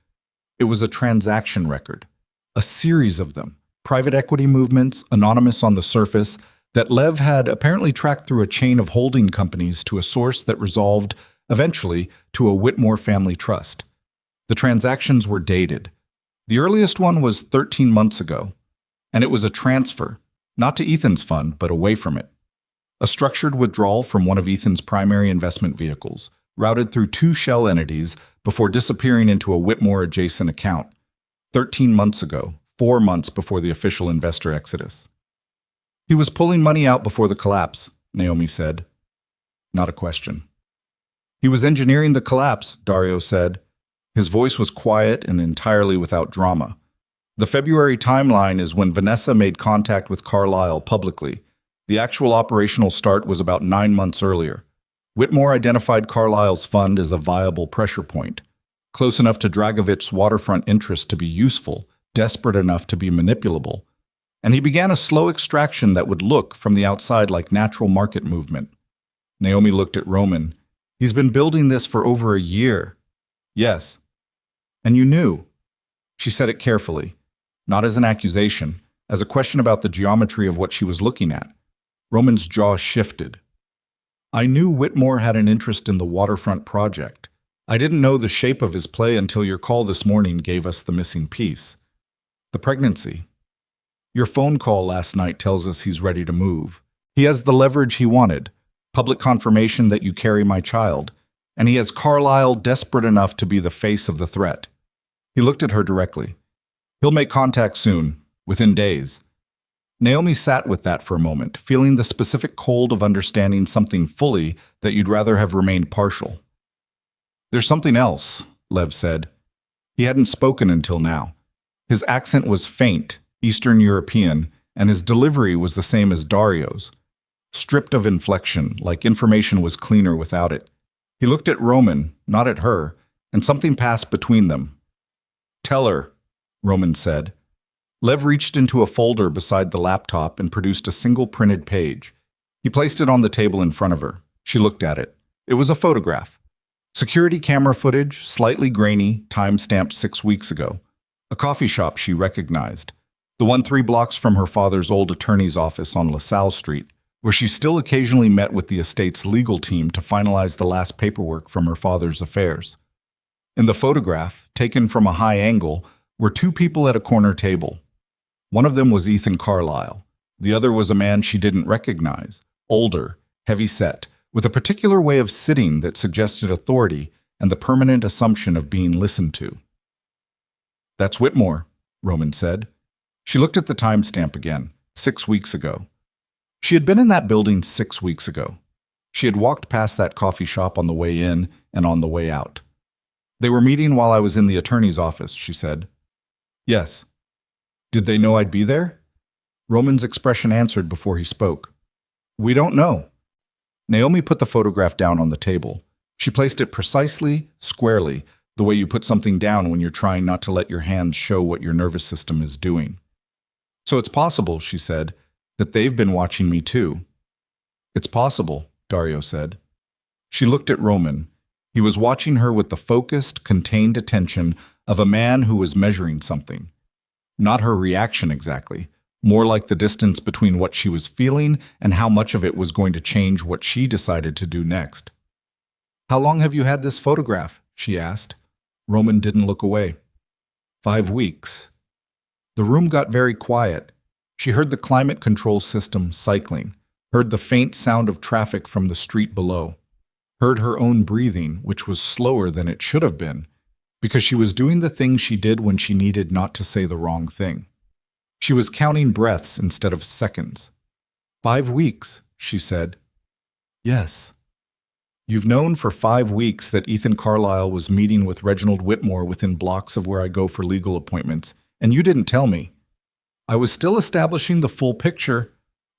It was a transaction record. A series of them. Private equity movements, anonymous on the surface, that Lev had apparently tracked through a chain of holding companies to a source that resolved, eventually, to a Whitmore family trust. The transactions were dated. The earliest one was 13 months ago, and it was a transfer, not to Ethan's fund, but away from it. A structured withdrawal from one of Ethan's primary investment vehicles, routed through 2 shell entities before disappearing into a Whitmore-adjacent account. 13 months ago, 4 months before the official investor exodus. "He was pulling money out before the collapse," Naomi said. Not a question. "He was engineering the collapse," Dario said. His voice was quiet and entirely without drama. The February timeline is when Vanessa made contact with Carlisle publicly. The actual operational start was about 9 months earlier. Whitmore identified Carlisle's fund as a viable pressure point, close enough to Dragovic's waterfront interest to be useful, desperate enough to be manipulable. And he began a slow extraction that would look, from the outside, like natural market movement. Naomi looked at Roman. He's been building this for over a year. Yes. And you knew. She said it carefully, not as an accusation, as a question about the geometry of what she was looking at. Roman's jaw shifted. I knew Whitmore had an interest in the waterfront project. I didn't know the shape of his play until your call this morning gave us the missing piece. The pregnancy. Your phone call last night tells us he's ready to move. He has the leverage he wanted, public confirmation that you carry my child, and he has Carlisle desperate enough to be the face of the threat. He looked at her directly. He'll make contact soon, within days. Naomi sat with that for a moment, feeling the specific cold of understanding something fully that you'd rather have remained partial. There's something else, Lev said. He hadn't spoken until now. His accent was faint, Eastern European, and his delivery was the same as Dario's. Stripped of inflection, like information was cleaner without it. He looked at Roman, not at her, and something passed between them. Tell her, Roman said. Lev reached into a folder beside the laptop and produced a single printed page. He placed it on the table in front of her. She looked at it. It was a photograph. Security camera footage, slightly grainy, time-stamped 6 weeks ago. A coffee shop she recognized. The one 3 blocks from her father's old attorney's office on LaSalle Street, where she still occasionally met with the estate's legal team to finalize the last paperwork from her father's affairs. In the photograph, taken from a high angle, were 2 people at a corner table. One of them was Ethan Carlisle. The other was a man she didn't recognize, older, heavy-set, with a particular way of sitting that suggested authority and the permanent assumption of being listened to. That's Whitmore, Roman said. She looked at the timestamp again, 6 weeks ago. She had been in that building 6 weeks ago. She had walked past that coffee shop on the way in and on the way out. They were meeting while I was in the attorney's office, she said. Yes. Did they know I'd be there? Roman's expression answered before he spoke. We don't know. Naomi put the photograph down on the table. She placed it precisely, squarely, the way you put something down when you're trying not to let your hands show what your nervous system is doing. So it's possible, she said, that they've been watching me too. It's possible, Dario said. She looked at Roman. He was watching her with the focused, contained attention of a man who was measuring something. Not her reaction exactly, more like the distance between what she was feeling and how much of it was going to change what she decided to do next. How long have you had this photograph? She asked. Roman didn't look away. 5 weeks. The room got very quiet. She heard the climate control system cycling, heard the faint sound of traffic from the street below, heard her own breathing, which was slower than it should have been, because she was doing the thing she did when she needed not to say the wrong thing. She was counting breaths instead of seconds. 5 weeks, she said. Yes. You've known for 5 weeks that Ethan Carlisle was meeting with Reginald Whitmore within blocks of where I go for legal appointments, and you didn't tell me. I was still establishing the full picture.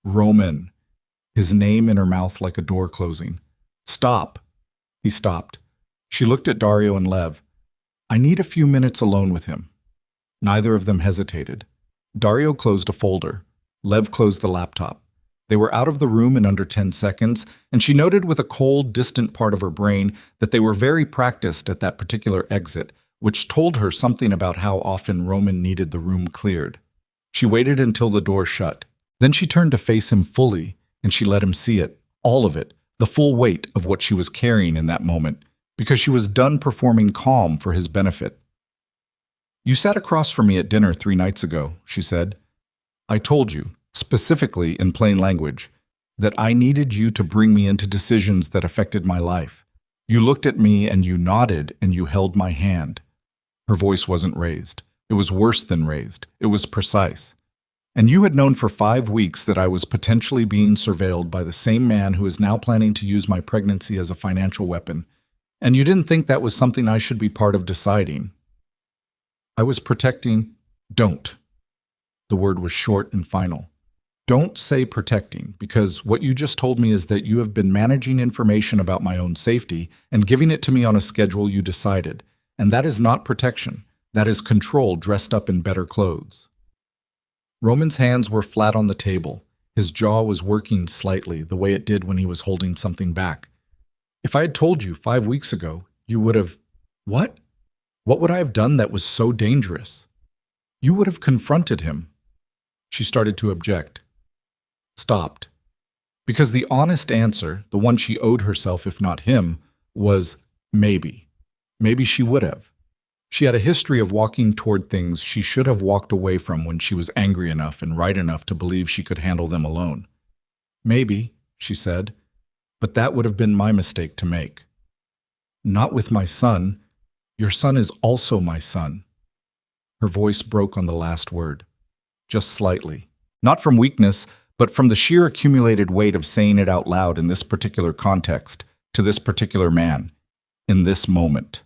Roman. His name in her mouth like a door closing. Stop. He stopped. She looked at Dario and Lev. I need a few minutes alone with him. Neither of them hesitated. Dario closed a folder. Lev closed the laptop. They were out of the room in under 10 seconds, and she noted with a cold, distant part of her brain that they were very practiced at that particular exit, which told her something about how often Roman needed the room cleared. She waited until the door shut. Then she turned to face him fully, and she let him see it, all of it, the full weight of what she was carrying in that moment, because she was done performing calm for his benefit. You sat across from me at dinner 3 nights ago, she said. I told you, specifically in plain language, that I needed you to bring me into decisions that affected my life. You looked at me and you nodded and you held my hand. Her voice wasn't raised. It was worse than raised. It was precise. And you had known for 5 weeks that I was potentially being surveilled by the same man who is now planning to use my pregnancy as a financial weapon. And you didn't think that was something I should be part of deciding. I was protecting. Don't. The word was short and final. Don't say protecting, because what you just told me is that you have been managing information about my own safety and giving it to me on a schedule you decided. And that is not protection. That is control dressed up in better clothes. Roman's hands were flat on the table. His jaw was working slightly, the way it did when he was holding something back. If I had told you 5 weeks ago, you would have… What? What would I have done that was so dangerous? You would have confronted him. She started to object. Stopped. Because the honest answer, the one she owed herself if not him, was maybe. Maybe she would have. She had a history of walking toward things she should have walked away from when she was angry enough and right enough to believe she could handle them alone. Maybe, she said, but that would have been my mistake to make. Not with my son. Your son is also my son. Her voice broke on the last word. Just slightly. Not from weakness, but from the sheer accumulated weight of saying it out loud in this particular context, to this particular man, in this moment.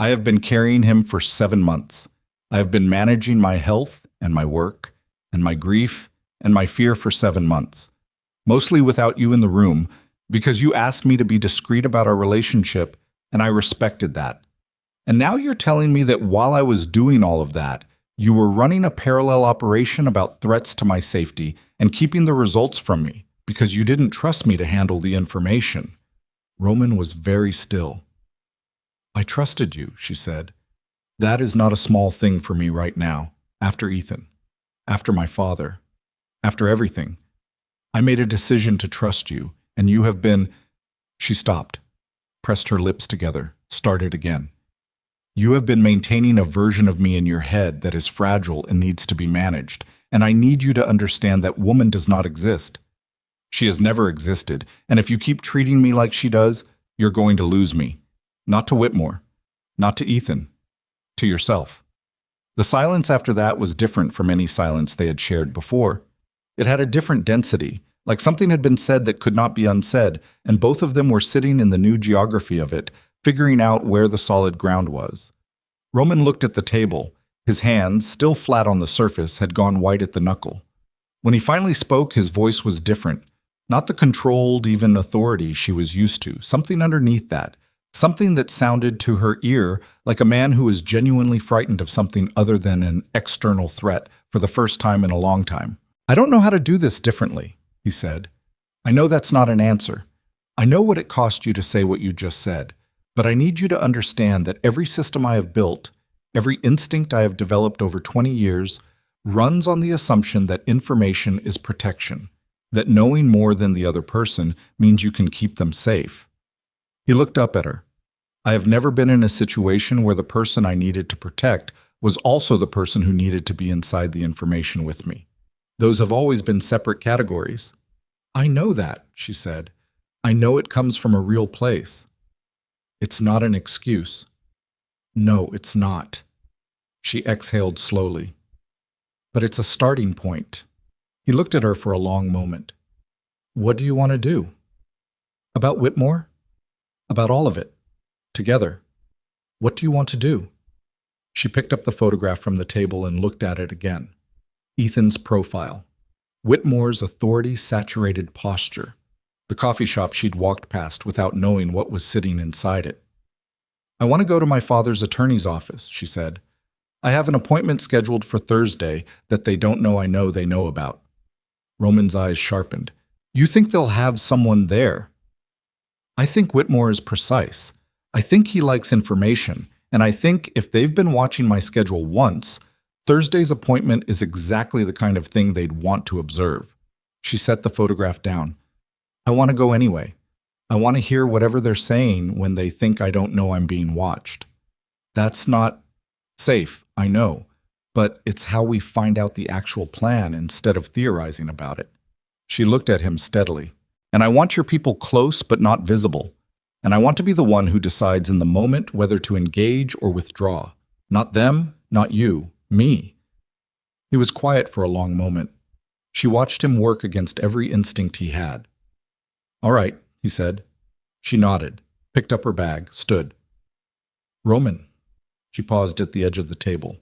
I have been carrying him for 7 months. I have been managing my health and my work and my grief and my fear for 7 months. Mostly without you in the room, because you asked me to be discreet about our relationship, and I respected that. And now you're telling me that while I was doing all of that, you were running a parallel operation about threats to my safety and keeping the results from me because you didn't trust me to handle the information. Roman was very still. I trusted you, she said. That is not a small thing for me right now, after Ethan, after my father, after everything. I made a decision to trust you, and you have been… She stopped, pressed her lips together, started again. You have been maintaining a version of me in your head that is fragile and needs to be managed, and I need you to understand that woman does not exist. She has never existed, and if you keep treating me like she does, you're going to lose me. Not to Whitmore, not to Ethan, to yourself. The silence after that was different from any silence they had shared before. It had a different density, like something had been said that could not be unsaid, and both of them were sitting in the new geography of it, figuring out where the solid ground was. Roman looked at the table. His hands, still flat on the surface, had gone white at the knuckle. When he finally spoke, his voice was different. Not the controlled, even authority she was used to, something underneath that. Something that sounded to her ear like a man who was genuinely frightened of something other than an external threat for the first time in a long time. I don't know how to do this differently, he said. I know that's not an answer. I know what it cost you to say what you just said, but I need you to understand that every system I have built, every instinct I have developed over 20 years, runs on the assumption that information is protection, that knowing more than the other person means you can keep them safe. He looked up at her. I have never been in a situation where the person I needed to protect was also the person who needed to be inside the information with me. Those have always been separate categories. I know that, she said. I know it comes from a real place. It's not an excuse. No, it's not. She exhaled slowly. But it's a starting point. He looked at her for a long moment. What do you want to do? About Whitmore? About all of it. Together. What do you want to do? She picked up the photograph from the table and looked at it again. Ethan's profile. Whitmore's authority-saturated posture. The coffee shop she'd walked past without knowing what was sitting inside it. I want to go to my father's attorney's office, she said. I have an appointment scheduled for Thursday that they don't know I know they know about. Roman's eyes sharpened. You think they'll have someone there? I think Whitmore is precise. I think he likes information, and I think if they've been watching my schedule once, Thursday's appointment is exactly the kind of thing they'd want to observe. She set the photograph down. I want to go anyway. I want to hear whatever they're saying when they think I don't know I'm being watched. That's not safe, I know, but it's how we find out the actual plan instead of theorizing about it. She looked at him steadily. And I want your people close but not visible. And I want to be the one who decides in the moment whether to engage or withdraw. Not them, not you, me. He was quiet for a long moment. She watched him work against every instinct he had. All right, he said. She nodded, picked up her bag, stood. Roman. She paused at the edge of the table.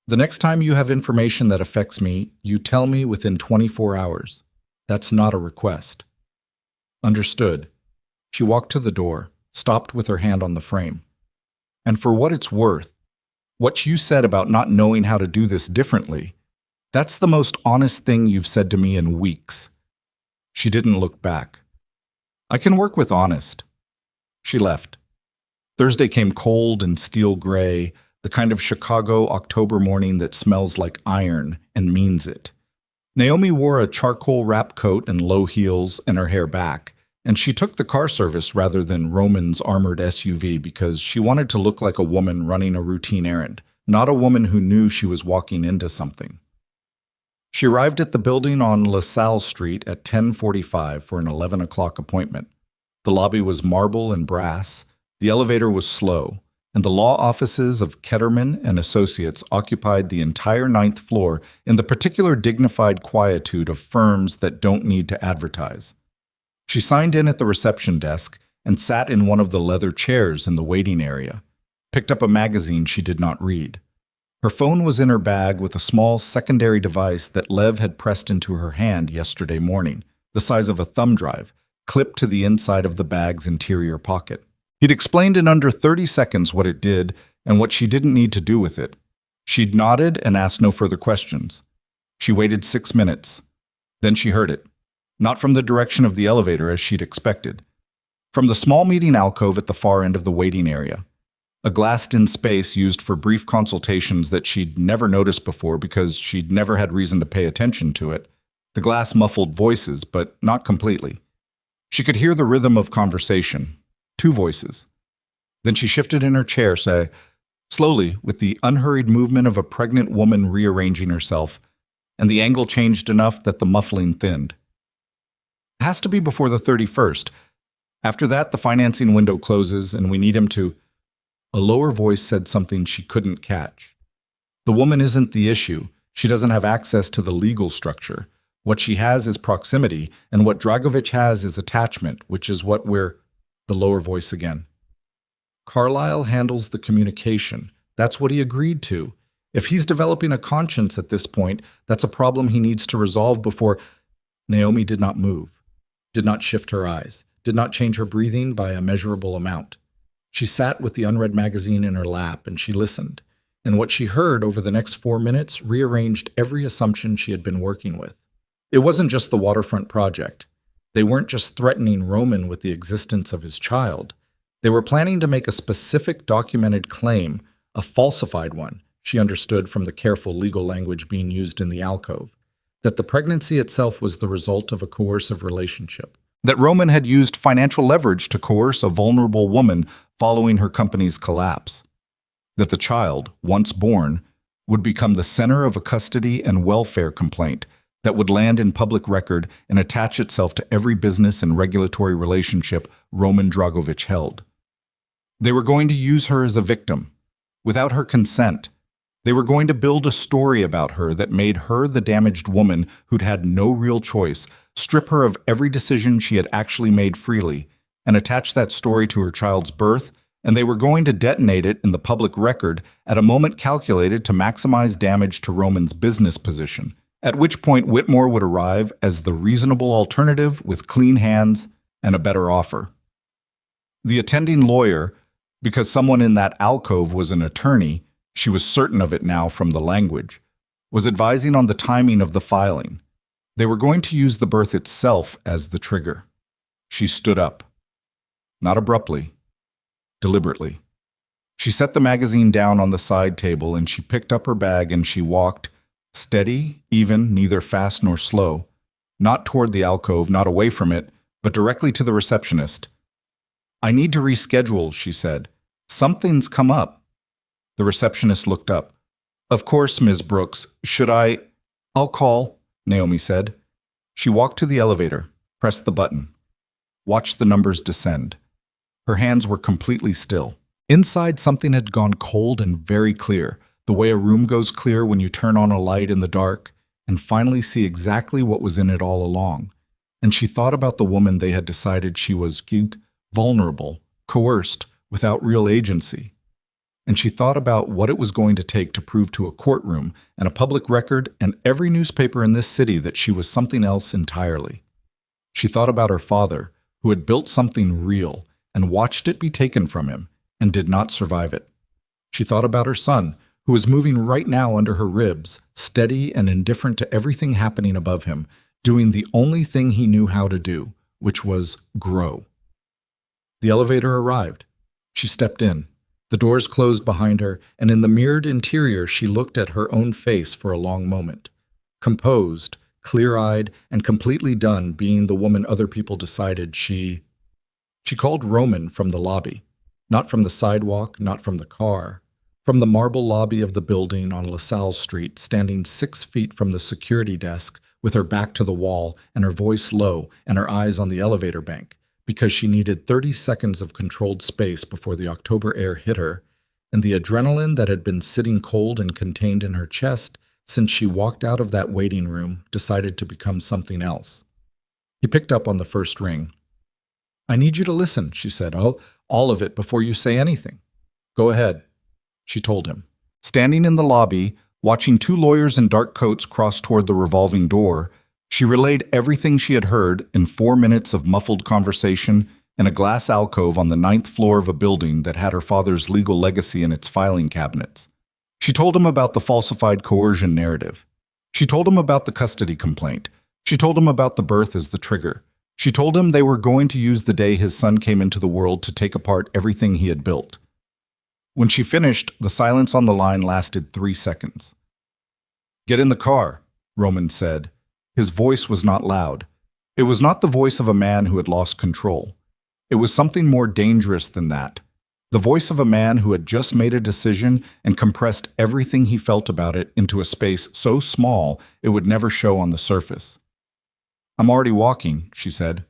The next time you have information that affects me, you tell me within 24 hours. That's not a request. Understood. She walked to the door, stopped with her hand on the frame. And for what it's worth, what you said about not knowing how to do this differently, that's the most honest thing you've said to me in weeks. She didn't look back. I can work with honest. She left. Thursday came cold and steel gray, the kind of Chicago October morning that smells like iron and means it. Naomi wore a charcoal wrap coat and low heels and her hair back, and she took the car service rather than Roman's armored SUV because she wanted to look like a woman running a routine errand, not a woman who knew she was walking into something. She arrived at the building on LaSalle Street at 10:45 for an 11 o'clock appointment. The lobby was marble and brass, the elevator was slow, and the law offices of Ketterman and Associates occupied the entire 9th floor in the particular dignified quietude of firms that don't need to advertise. She signed in at the reception desk and sat in one of the leather chairs in the waiting area, picked up a magazine she did not read. Her phone was in her bag with a small secondary device that Lev had pressed into her hand yesterday morning, the size of a thumb drive, clipped to the inside of the bag's interior pocket. He'd explained in under 30 seconds what it did and what she didn't need to do with it. She'd nodded and asked no further questions. She waited 6 minutes. Then she heard it. Not from the direction of the elevator as she'd expected. From the small meeting alcove at the far end of the waiting area. A glassed-in space used for brief consultations that she'd never noticed before because she'd never had reason to pay attention to it. The glass muffled voices, but not completely. She could hear the rhythm of conversation. 2 voices. Then she shifted in her chair, slowly, with the unhurried movement of a pregnant woman rearranging herself, and the angle changed enough that the muffling thinned. It has to be before the 31st. After that, the financing window closes, and we need him to... A lower voice said something she couldn't catch. The woman isn't the issue. She doesn't have access to the legal structure. What she has is proximity, and what Dragovic has is attachment, which is what we're... The lower voice again. Carlyle handles the communication. That's what he agreed to. If he's developing a conscience at this point, that's a problem he needs to resolve before... Naomi did not move, did not shift her eyes, did not change her breathing by a measurable amount. She sat with the unread magazine in her lap and she listened, and what she heard over the next 4 minutes rearranged every assumption she had been working with. It wasn't just the waterfront project. They weren't just threatening Roman with the existence of his child. They were planning to make a specific documented claim, a falsified one, she understood from the careful legal language being used in the alcove, that the pregnancy itself was the result of a coercive relationship. That Roman had used financial leverage to coerce a vulnerable woman following her company's collapse. That the child, once born, would become the center of a custody and welfare complaint that would land in public record and attach itself to every business and regulatory relationship Roman Dragovic held. They were going to use her as a victim, without her consent. They were going to build a story about her that made her the damaged woman who'd had no real choice, strip her of every decision she had actually made freely, and attach that story to her child's birth, and they were going to detonate it in the public record at a moment calculated to maximize damage to Roman's business position, at which point Whitmore would arrive as the reasonable alternative with clean hands and a better offer. The attending lawyer, because someone in that alcove was an attorney, she was certain of it now from the language, was advising on the timing of the filing. They were going to use the birth itself as the trigger. She stood up. Not abruptly, deliberately. She set the magazine down on the side table and she picked up her bag and she walked, steady, even, neither fast nor slow, not toward the alcove, not away from it, but directly to the receptionist. "I need to reschedule," she said. "Something's come up." The receptionist looked up. "Of course, Ms. Brooks. Should I—" "I'll call," Naomi said. She walked to the elevator, pressed the button, watched the numbers descend. Her hands were completely still. Inside, something had gone cold and very clear, the way a room goes clear when you turn on a light in the dark and finally see exactly what was in it all along. And she thought about the woman they had decided she was vulnerable, coerced, without real agency. And she thought about what it was going to take to prove to a courtroom and a public record and every newspaper in this city that she was something else entirely. She thought about her father, who had built something real and watched it be taken from him and did not survive it. She thought about her son, who was moving right now under her ribs, steady and indifferent to everything happening above him, doing the only thing he knew how to do, which was grow. The elevator arrived. She stepped in. The doors closed behind her, and in the mirrored interior she looked at her own face for a long moment. Composed, clear-eyed, and completely done being the woman other people decided she called Roman from the lobby. Not from the sidewalk, not from the car. From the marble lobby of the building on LaSalle Street, standing 6 feet from the security desk, with her back to the wall and her voice low and her eyes on the elevator bank, because she needed 30 seconds of controlled space before the October air hit her, and the adrenaline that had been sitting cold and contained in her chest since she walked out of that waiting room decided to become something else. He picked up on the first ring. "I need you to listen," she said. "Oh, all of it before you say anything." "Go ahead," she told him. Standing in the lobby, watching 2 lawyers in dark coats cross toward the revolving door, she relayed everything she had heard in 4 minutes of muffled conversation in a glass alcove on the 9th floor of a building that had her father's legal legacy in its filing cabinets. She told him about the falsified coercion narrative. She told him about the custody complaint. She told him about the birth as the trigger. She told him they were going to use the day his son came into the world to take apart everything he had built. When she finished, the silence on the line lasted 3 seconds. "Get in the car," Roman said. His voice was not loud. It was not the voice of a man who had lost control. It was something more dangerous than that. The voice of a man who had just made a decision and compressed everything he felt about it into a space so small it would never show on the surface. "I'm already walking," she said.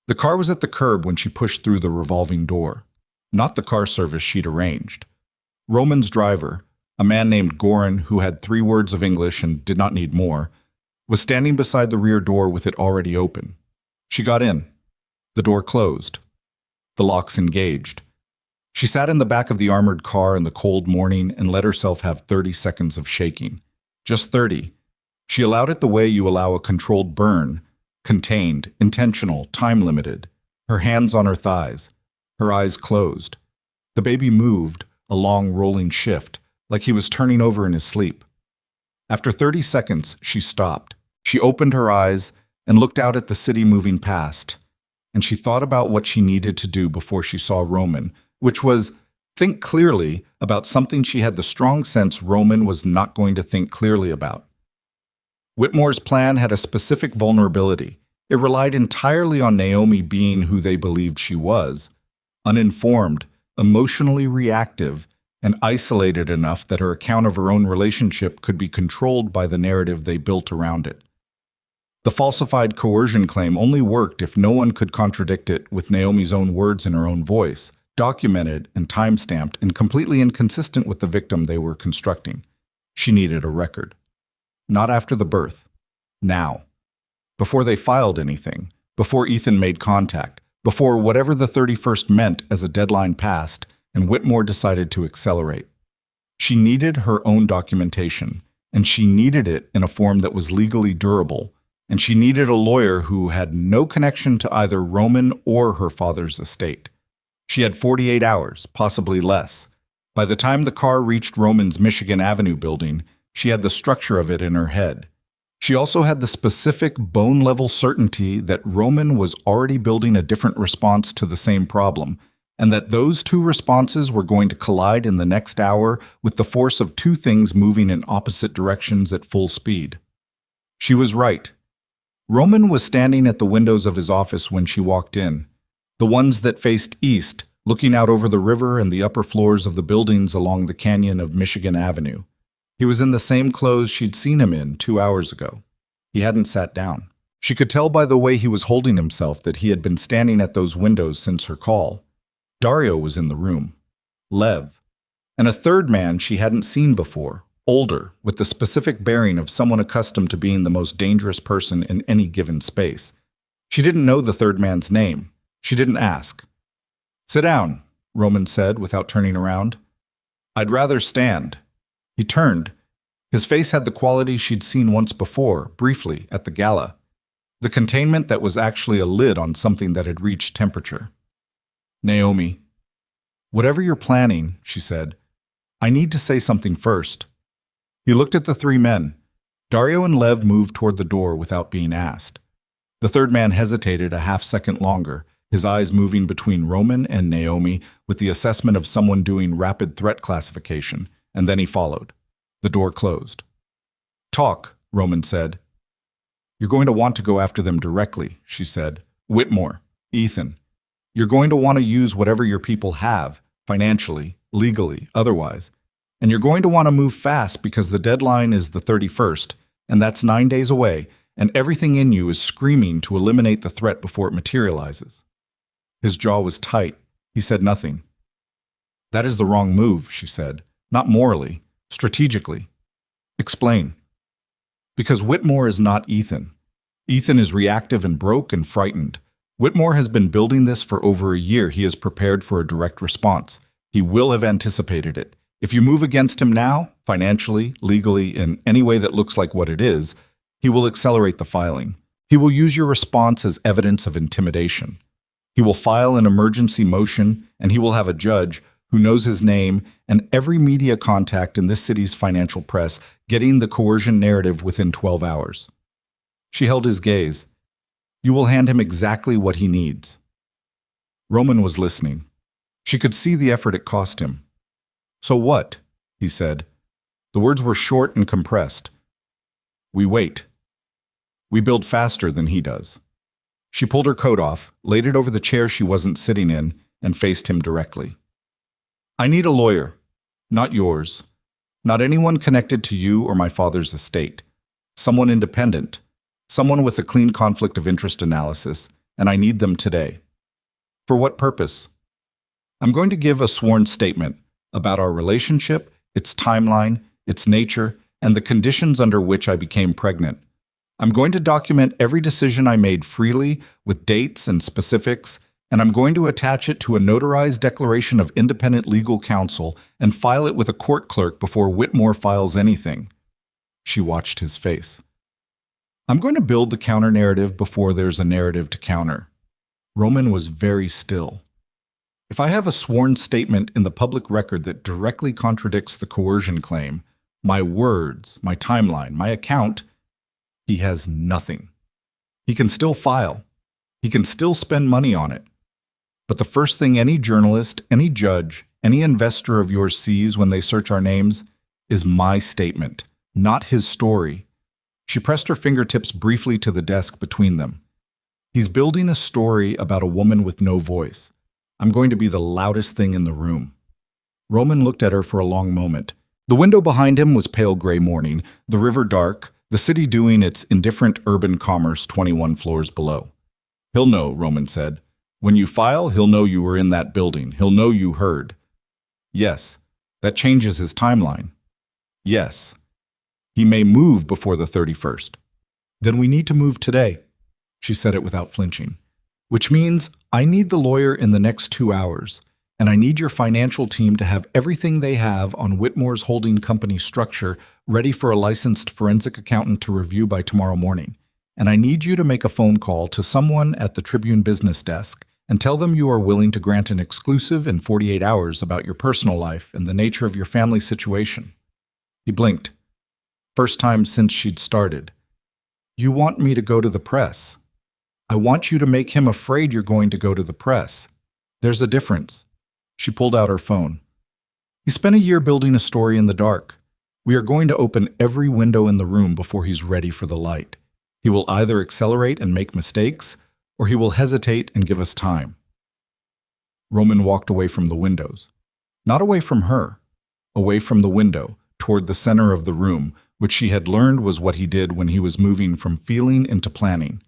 The car was at the curb when she pushed through the revolving door. Not the car service she'd arranged. Roman's driver, a man named Goran who had 3 words of English and did not need more, was standing beside the rear door with it already open. She got in. The door closed. The locks engaged. She sat in the back of the armored car in the cold morning and let herself have 30 seconds of shaking. Just 30. She allowed it the way you allow a controlled burn, contained, intentional, time-limited. Her hands on her thighs. Her eyes closed. The baby moved, a long rolling shift, like he was turning over in his sleep. After 30 seconds, she stopped. She opened her eyes and looked out at the city moving past, and she thought about what she needed to do before she saw Roman, which was think clearly about something she had the strong sense Roman was not going to think clearly about. Whitmore's plan had a specific vulnerability. It relied entirely on Naomi being who they believed she was, uninformed, emotionally reactive, and isolated enough that her account of her own relationship could be controlled by the narrative they built around it. The falsified coercion claim only worked if no one could contradict it with Naomi's own words in her own voice, documented and time-stamped and completely inconsistent with the victim they were constructing. She needed a record. Not after the birth. Now. Before they filed anything. Before Ethan made contact. Before whatever the 31st meant as a deadline passed and Whitmore decided to accelerate. She needed her own documentation, and she needed it in a form that was legally durable, and she needed a lawyer who had no connection to either Roman or her father's estate. She had 48 hours, possibly less. By the time the car reached Roman's Michigan Avenue building, she had the structure of it in her head. She also had the specific bone-level certainty that Roman was already building a different response to the same problem, and that those 2 responses were going to collide in the next hour with the force of 2 things moving in opposite directions at full speed. She was right. Roman was standing at the windows of his office when she walked in, the ones that faced east, looking out over the river and the upper floors of the buildings along the canyon of Michigan Avenue. He was in the same clothes she'd seen him in 2 hours ago. He hadn't sat down. She could tell by the way he was holding himself that he had been standing at those windows since her call. Dario was in the room. Lev. And a third man she hadn't seen before, older, with the specific bearing of someone accustomed to being the most dangerous person in any given space. She didn't know the third man's name. She didn't ask. Sit down, Roman said without turning around. I'd rather stand. He turned. His face had the quality she'd seen once before, briefly, at the gala. The containment that was actually a lid on something that had reached temperature. Naomi. Whatever you're planning, she said, I need to say something first. He looked at the three men. Dario and Lev moved toward the door without being asked. The third man hesitated a half-second longer, his eyes moving between Roman and Naomi with the assessment of someone doing rapid threat classification, and then he followed. The door closed. Talk, Roman said. You're going to want to go after them directly, she said. Whitmore, Ethan. You're going to want to use whatever your people have, financially, legally, otherwise. And you're going to want to move fast because the deadline is the 31st, and that's 9 days away, and everything in you is screaming to eliminate the threat before it materializes. His jaw was tight. He said nothing. That is the wrong move, she said. Not morally, strategically. Explain. Because Whitmore is not Ethan. Ethan is reactive and broke and frightened. Whitmore has been building this for over a year. He is prepared for a direct response. He will have anticipated it. If you move against him now, financially, legally, in any way that looks like what it is, he will accelerate the filing. He will use your response as evidence of intimidation. He will file an emergency motion, and he will have a judge who knows his name and every media contact in this city's financial press getting the coercion narrative within 12 hours. She held his gaze. You will hand him exactly what he needs. Roman was listening. She could see the effort it cost him. So what? He said. The words were short and compressed. We wait. We build faster than he does. She pulled her coat off, laid it over the chair she wasn't sitting in, and faced him directly. I need a lawyer. Not yours. Not anyone connected to you or my father's estate. Someone independent. Someone with a clean conflict of interest analysis, and I need them today. For what purpose? I'm going to give a sworn statement about our relationship, its timeline, its nature, and the conditions under which I became pregnant. I'm going to document every decision I made freely, with dates and specifics, and I'm going to attach it to a notarized declaration of independent legal counsel and file it with a court clerk before Whitmore files anything. She watched his face. I'm going to build the counter-narrative before there's a narrative to counter. Roman was very still. If I have a sworn statement in the public record that directly contradicts the coercion claim, my words, my timeline, my account, he has nothing. He can still file. He can still spend money on it. But the first thing any journalist, any judge, any investor of yours sees when they search our names is my statement, not his story. She pressed her fingertips briefly to the desk between them. He's building a story about a woman with no voice. I'm going to be the loudest thing in the room. Roman looked at her for a long moment. The window behind him was pale gray morning, the river dark, the city doing its indifferent urban commerce 21 floors below. He'll know, Roman said. When you file, he'll know you were in that building. He'll know you heard. Yes, that changes his timeline. Yes. He may move before the 31st. Then we need to move today. She said it without flinching. Which means I need the lawyer in the next 2 hours, and I need your financial team to have everything they have on Whitmore's holding company structure ready for a licensed forensic accountant to review by tomorrow morning. And I need you to make a phone call to someone at the Tribune business desk and tell them you are willing to grant an exclusive in 48 hours about your personal life and the nature of your family situation. He blinked. First time since she'd started. You want me to go to the press. I want you to make him afraid you're going to go to the press. There's a difference. She pulled out her phone. He spent a year building a story in the dark. We are going to open every window in the room before he's ready for the light. He will either accelerate and make mistakes, or he will hesitate and give us time. Roman walked away from the windows. Not away from her. Away from the window, toward the center of the room, which she had learned was what he did when he was moving from feeling into planning.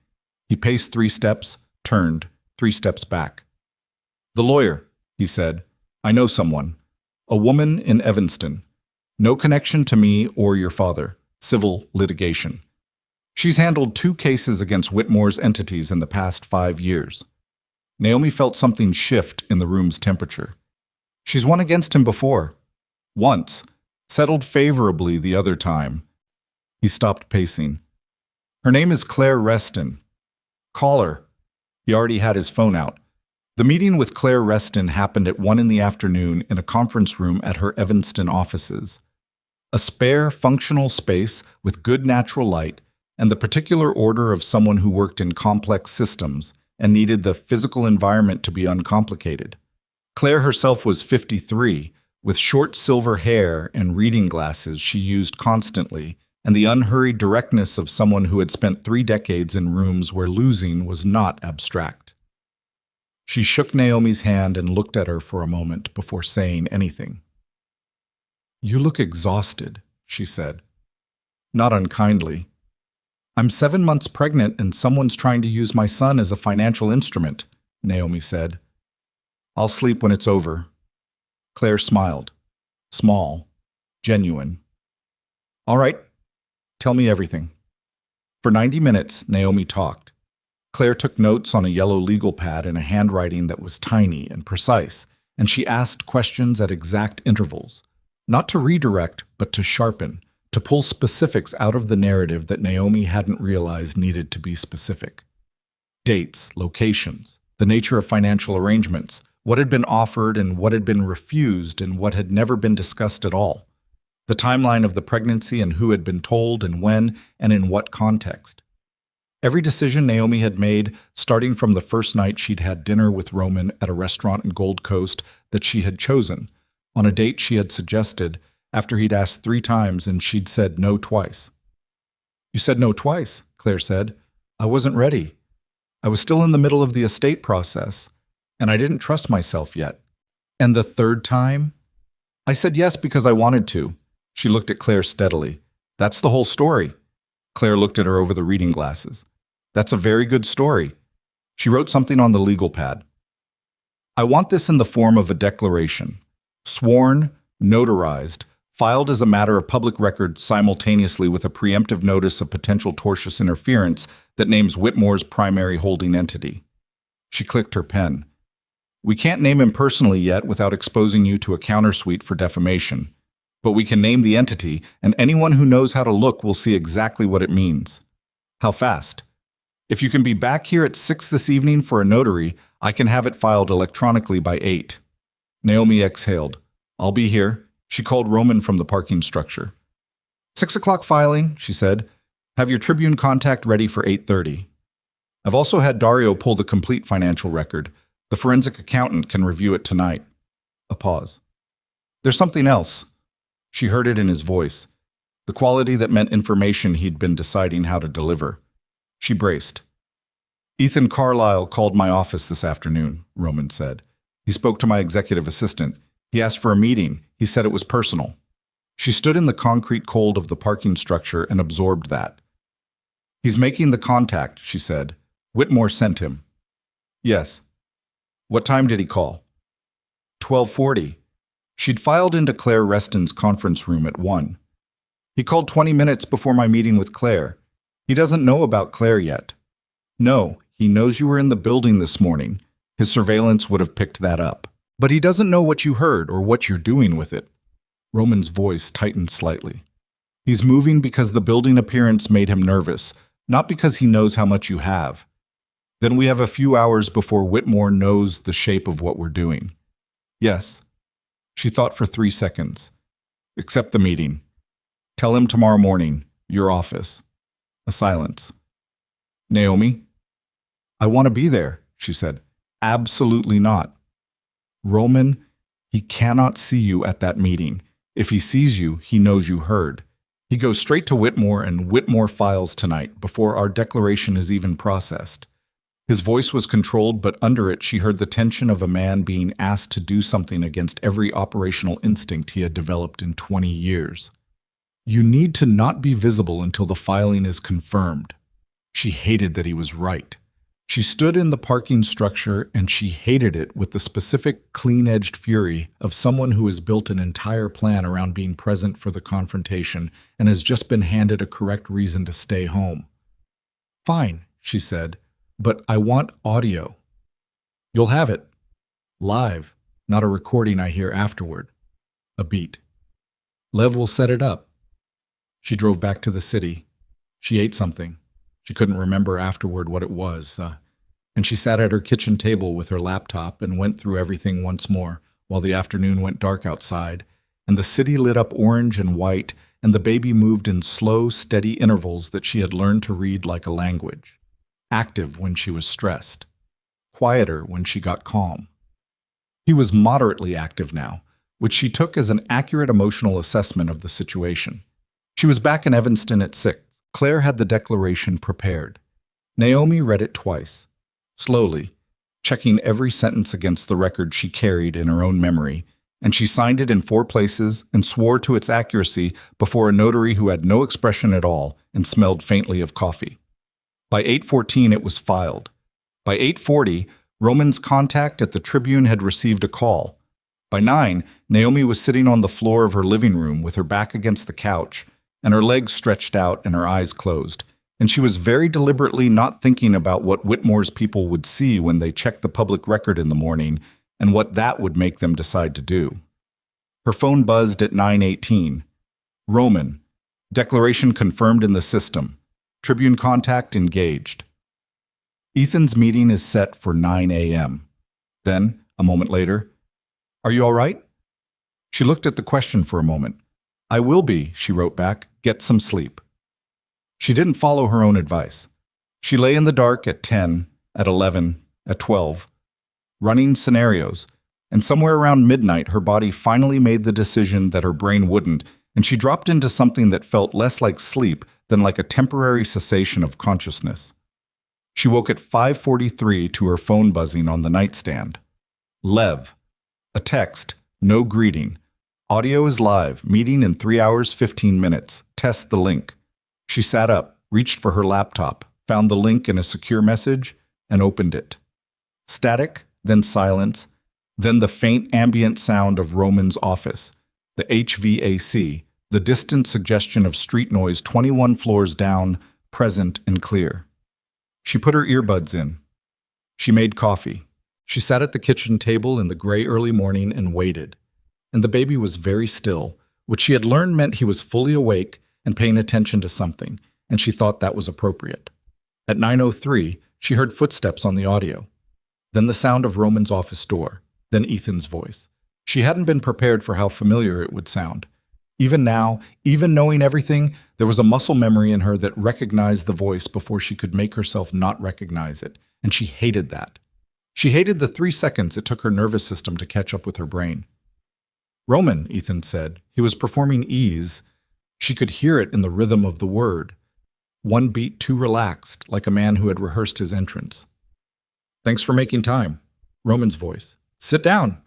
He paced 3 steps, turned, 3 steps back. The lawyer, he said. I know someone. A woman in Evanston. No connection to me or your father. Civil litigation. She's handled 2 cases against Whitmore's entities in the past 5 years. Naomi felt something shift in the room's temperature. She's won against him before. Once. Settled favorably the other time. He stopped pacing. Her name is Claire Reston. Call her. He already had his phone out. The meeting with Claire Reston happened at 1 in the afternoon in a conference room at her Evanston offices. A spare, functional space with good natural light and the particular order of someone who worked in complex systems and needed the physical environment to be uncomplicated. Claire herself was 53, with short silver hair and reading glasses she used constantly, and the unhurried directness of someone who had spent 3 decades in rooms where losing was not abstract. She shook Naomi's hand and looked at her for a moment before saying anything. "You look exhausted," she said. Not unkindly. "I'm 7 months pregnant and someone's trying to use my son as a financial instrument," Naomi said. "I'll sleep when it's over." Claire smiled. Small. Genuine. "All right. Tell me everything." For 90 minutes, Naomi talked. Claire took notes on a yellow legal pad in a handwriting that was tiny and precise, and she asked questions at exact intervals, not to redirect, but to sharpen, to pull specifics out of the narrative that Naomi hadn't realized needed to be specific. Dates, locations, the nature of financial arrangements, what had been offered and what had been refused and what had never been discussed at all, the timeline of the pregnancy and who had been told and when and in what context. Every decision Naomi had made, starting from the first night she'd had dinner with Roman at a restaurant in Gold Coast that she had chosen, on a date she had suggested, after he'd asked 3 times and she'd said no twice. "You said no twice," Claire said. "I wasn't ready. I was still in the middle of the estate process, and I didn't trust myself yet." "And the 3rd time?" "I said yes because I wanted to." She looked at Claire steadily. "That's the whole story." Claire looked at her over the reading glasses. "That's a very good story." She wrote something on the legal pad. "I want this in the form of a declaration, sworn, notarized, filed as a matter of public record simultaneously with a preemptive notice of potential tortious interference that names Whitmore's primary holding entity." She clicked her pen. "We can't name him personally yet without exposing you to a countersuite for defamation. But we can name the entity, and anyone who knows how to look will see exactly what it means." "How fast?" "If you can be back here at 6 this evening for a notary, I can have it filed electronically by 8. Naomi exhaled. "I'll be here." She called Roman from the parking structure. 6 o'clock filing, she said. "Have your Tribune contact ready for 8:30. I've also had Dario pull the complete financial record. The forensic accountant can review it tonight." A pause. "There's something else." She heard it in his voice, the quality that meant information he'd been deciding how to deliver. She braced. "Ethan Carlisle called my office this afternoon," Roman said. "He spoke to my executive assistant. He asked for a meeting. He said it was personal." She stood in the concrete cold of the parking structure and absorbed that. "He's making the contact," she said. "Whitmore sent him." "Yes." "What time did he call?" 12:40. She'd filed into Claire Reston's conference room at 1. "He called 20 minutes before my meeting with Claire. He doesn't know about Claire yet." "No, he knows you were in the building this morning. His surveillance would have picked that up. But he doesn't know what you heard or what you're doing with it." Roman's voice tightened slightly. "He's moving because the building appearance made him nervous, not because he knows how much you have. Then we have a few hours before Whitmore knows the shape of what we're doing." "Yes." She thought for 3 seconds. "Accept the meeting. Tell him tomorrow morning, your office." A silence. "Naomi?" "I want to be there," she said. "Absolutely not." "Roman, he cannot see you at that meeting. If he sees you, he knows you heard. He goes straight to Whitmore and Whitmore files tonight before our declaration is even processed." His voice was controlled, but under it she heard the tension of a man being asked to do something against every operational instinct he had developed in 20 years. "You need to not be visible until the filing is confirmed." She hated that he was right. She stood in the parking structure and she hated it with the specific, clean-edged fury of someone who has built an entire plan around being present for the confrontation and has just been handed a correct reason to stay home. "Fine," she said, "but I want audio." You'll have it. Live, not a recording I hear afterward. A beat. Lev will set it up. She drove back to the city. She ate something. She couldn't remember afterward what it was, and she sat at her kitchen table with her laptop and went through everything once more while the afternoon went dark outside, and the city lit up orange and white, and the baby moved in slow, steady intervals that she had learned to read like a language. Active when she was stressed. Quieter when she got calm. He was moderately active now, which she took as an accurate emotional assessment of the situation. She was back in Evanston at 6. Claire had the declaration prepared. Naomi read it twice, slowly, checking every sentence against the record she carried in her own memory, and she signed it in 4 places and swore to its accuracy before a notary who had no expression at all and smelled faintly of coffee. By 8:14 it was filed. By 8:40, Roman's contact at the Tribune had received a call. By 9, Naomi was sitting on the floor of her living room with her back against the couch and her legs stretched out and her eyes closed, and she was very deliberately not thinking about what Whitmore's people would see when they checked the public record in the morning and what that would make them decide to do. Her phone buzzed at 9:18. Roman. Declaration confirmed in the system. Tribune contact engaged. Ethan's meeting is set for 9 a.m. Then, a moment later, "Are you all right?" She looked at the question for a moment. "I will be," she wrote back. "Get some sleep." She didn't follow her own advice. She lay in the dark at 10, at 11, at 12, running scenarios, and somewhere around midnight her body finally made the decision that her brain wouldn't, and she dropped into something that felt less like sleep than like a temporary cessation of consciousness. She woke at 5:43 to her phone buzzing on the nightstand. Lev. A text, no greeting. Audio is live, meeting in 3 hours, 15 minutes. Test the link. She sat up, reached for her laptop, found the link in a secure message, and opened it. Static, then silence, then the faint ambient sound of Roman's office, the HVAC, the distant suggestion of street noise 21 floors down, present and clear. She put her earbuds in. She made coffee. She sat at the kitchen table in the gray early morning and waited. And the baby was very still, which she had learned meant he was fully awake and paying attention to something, and she thought that was appropriate. At 9:03, she heard footsteps on the audio. Then the sound of Roman's office door, then Ethan's voice. She hadn't been prepared for how familiar it would sound. Even now, even knowing everything, there was a muscle memory in her that recognized the voice before she could make herself not recognize it, and she hated that. She hated the 3 seconds it took her nervous system to catch up with her brain. "Roman," Ethan said. He was performing ease. She could hear it in the rhythm of the word. One beat too relaxed, like a man who had rehearsed his entrance. "Thanks for making time." Roman's voice. "Sit down."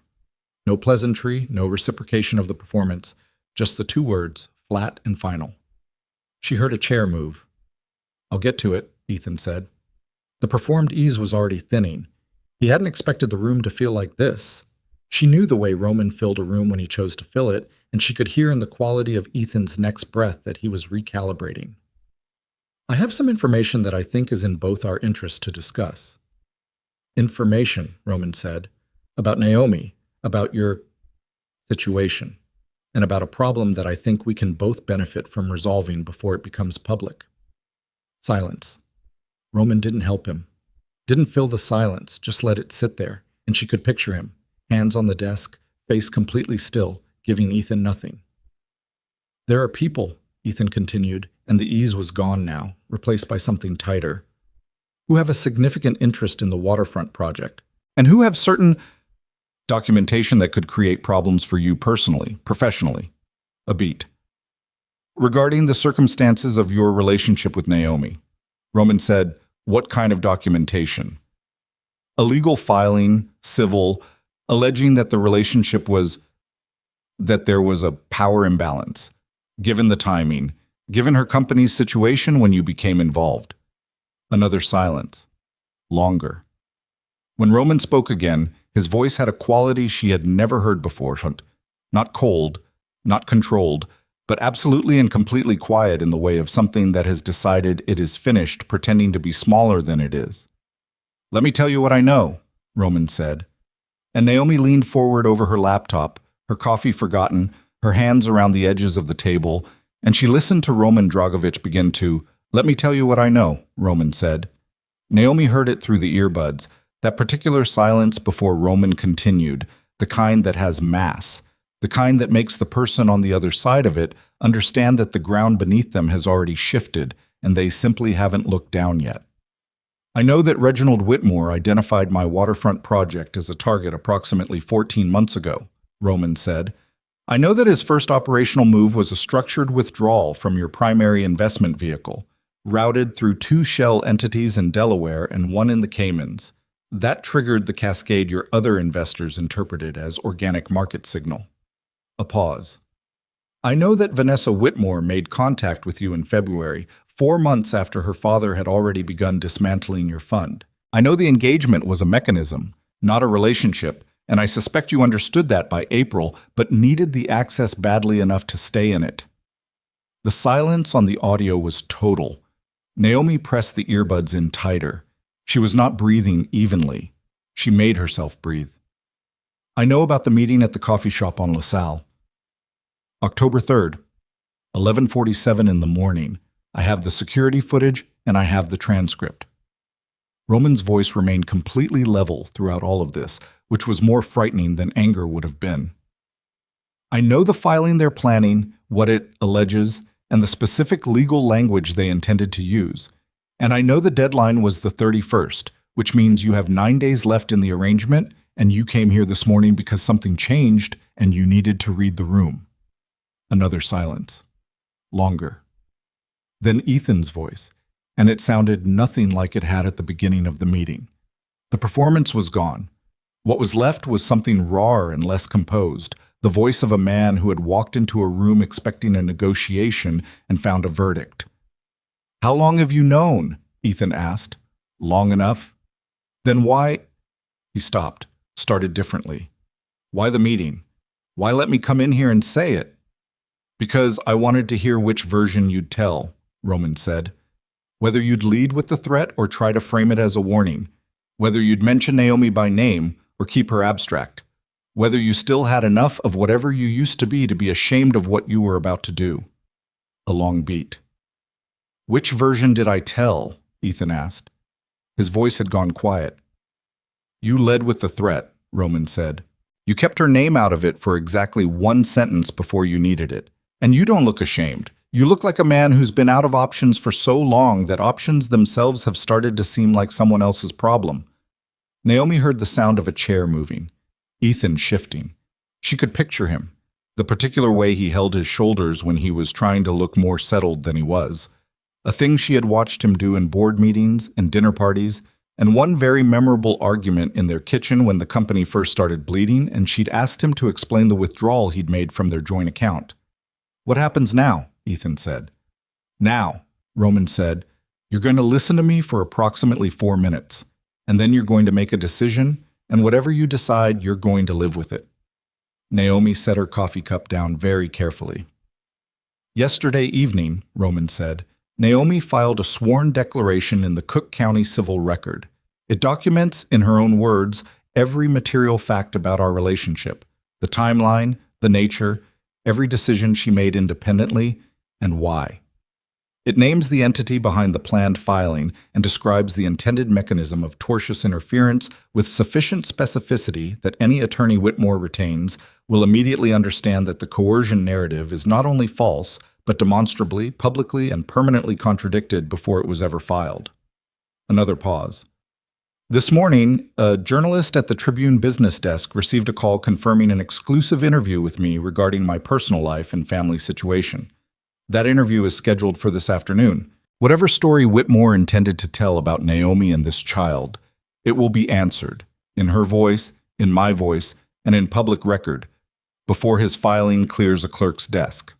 No pleasantry, no reciprocation of the performance, just the 2 words, flat and final. She heard a chair move. "I'll get to it," Ethan said. The performed ease was already thinning. He hadn't expected the room to feel like this. She knew the way Roman filled a room when he chose to fill it, and she could hear in the quality of Ethan's next breath that he was recalibrating. "I have some information that I think is in both our interests to discuss." "Information," Roman said, "about Naomi, about your situation, and about a problem that I think we can both benefit from resolving before it becomes public." Silence. Roman didn't help him. Didn't fill the silence, just let it sit there, and she could picture him, hands on the desk, face completely still, giving Ethan nothing. "There are people," Ethan continued, and the ease was gone now, replaced by something tighter, "who have a significant interest in the waterfront project, and who have certain documentation that could create problems for you personally, professionally." A beat. "Regarding the circumstances of your relationship with Naomi," Roman said, "what kind of documentation?" "A legal filing, civil, alleging that the relationship was that there was a power imbalance, given the timing, given her company's situation when you became involved." Another silence. Longer. When Roman spoke again, his voice had a quality she had never heard before. Not cold, not controlled, but absolutely and completely quiet in the way of something that has decided it is finished, pretending to be smaller than it is. "Let me tell you what I know. Roman said. And Naomi leaned forward over her laptop, her coffee forgotten, her hands around the edges of the table, and she listened to Roman Dragovic begin to, "Let me tell you what I know," Roman said. Naomi heard it through the earbuds, that particular silence before Roman continued, the kind that has mass, the kind that makes the person on the other side of it understand that the ground beneath them has already shifted and they simply haven't looked down yet. I know that Reginald Whitmore identified my waterfront project as a target approximately 14 months ago, Roman said. I know that his first operational move was a structured withdrawal from your primary investment vehicle, routed through 2 shell entities in Delaware and 1 in the Caymans. That triggered the cascade your other investors interpreted as organic market signal. A pause. I know that Vanessa Whitmore made contact with you in February, 4 months after her father had already begun dismantling your fund. I know the engagement was a mechanism, not a relationship, and I suspect you understood that by April, but needed the access badly enough to stay in it. The silence on the audio was total. Naomi pressed the earbuds in tighter. She was not breathing evenly. She made herself breathe. I know about the meeting at the coffee shop on LaSalle. October 3rd, 11:47 in the morning. I have the security footage and I have the transcript. Roman's voice remained completely level throughout all of this, which was more frightening than anger would have been. I know the filing they're planning, what it alleges, and the specific legal language they intended to use. And I know the deadline was the 31st, which means you have 9 days left in the arrangement, and you came here this morning because something changed and you needed to read the room. Another silence. Longer. Then Ethan's voice, and it sounded nothing like it had at the beginning of the meeting. The performance was gone. What was left was something rawer and less composed, the voice of a man who had walked into a room expecting a negotiation and found a verdict. How long have you known? Ethan asked. Long enough. Then why? He stopped, started differently. Why the meeting? Why let me come in here and say it? Because I wanted to hear which version you'd tell, Roman said. Whether you'd lead with the threat or try to frame it as a warning. Whether you'd mention Naomi by name or keep her abstract. Whether you still had enough of whatever you used to be ashamed of what you were about to do. A long beat. Which version did I tell? Ethan asked. His voice had gone quiet. You led with the threat, Roman said. You kept her name out of it for exactly 1 sentence before you needed it. And you don't look ashamed. You look like a man who's been out of options for so long that options themselves have started to seem like someone else's problem. Naomi heard the sound of a chair moving. Ethan shifting. She could picture him, the particular way he held his shoulders when he was trying to look more settled than he was. A thing she had watched him do in board meetings and dinner parties, and one very memorable argument in their kitchen when the company first started bleeding and she'd asked him to explain the withdrawal he'd made from their joint account. What happens now? Ethan said. Now, Roman said, you're going to listen to me for approximately 4 minutes, and then you're going to make a decision, and whatever you decide, you're going to live with it. Naomi set her coffee cup down very carefully. Yesterday evening, Roman said, Naomi filed a sworn declaration in the Cook County Civil Record. It documents, in her own words, every material fact about our relationship, the timeline, the nature, every decision she made independently, and why. It names the entity behind the planned filing and describes the intended mechanism of tortious interference with sufficient specificity that any attorney Whitmore retains will immediately understand that the coercion narrative is not only false, but demonstrably, publicly, and permanently contradicted before it was ever filed. Another pause. This morning, a journalist at the Tribune business desk received a call confirming an exclusive interview with me regarding my personal life and family situation. That interview is scheduled for this afternoon. Whatever story Whitmore intended to tell about Naomi and this child, it will be answered, in her voice, in my voice, and in public record, before his filing clears a clerk's desk.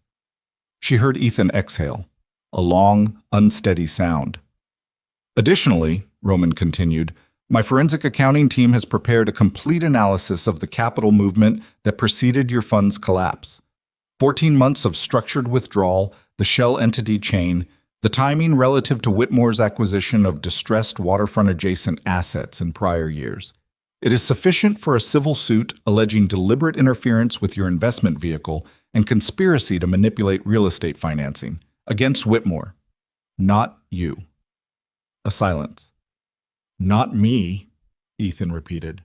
She heard Ethan exhale, a long, unsteady sound. Additionally, Roman continued, my forensic accounting team has prepared a complete analysis of the capital movement that preceded your fund's collapse. 14 months of structured withdrawal, the shell entity chain, the timing relative to Whitmore's acquisition of distressed waterfront-adjacent assets in prior years. It is sufficient for a civil suit alleging deliberate interference with your investment vehicle and conspiracy to manipulate real estate financing against Whitmore. Not you. A silence. Not me, Ethan repeated.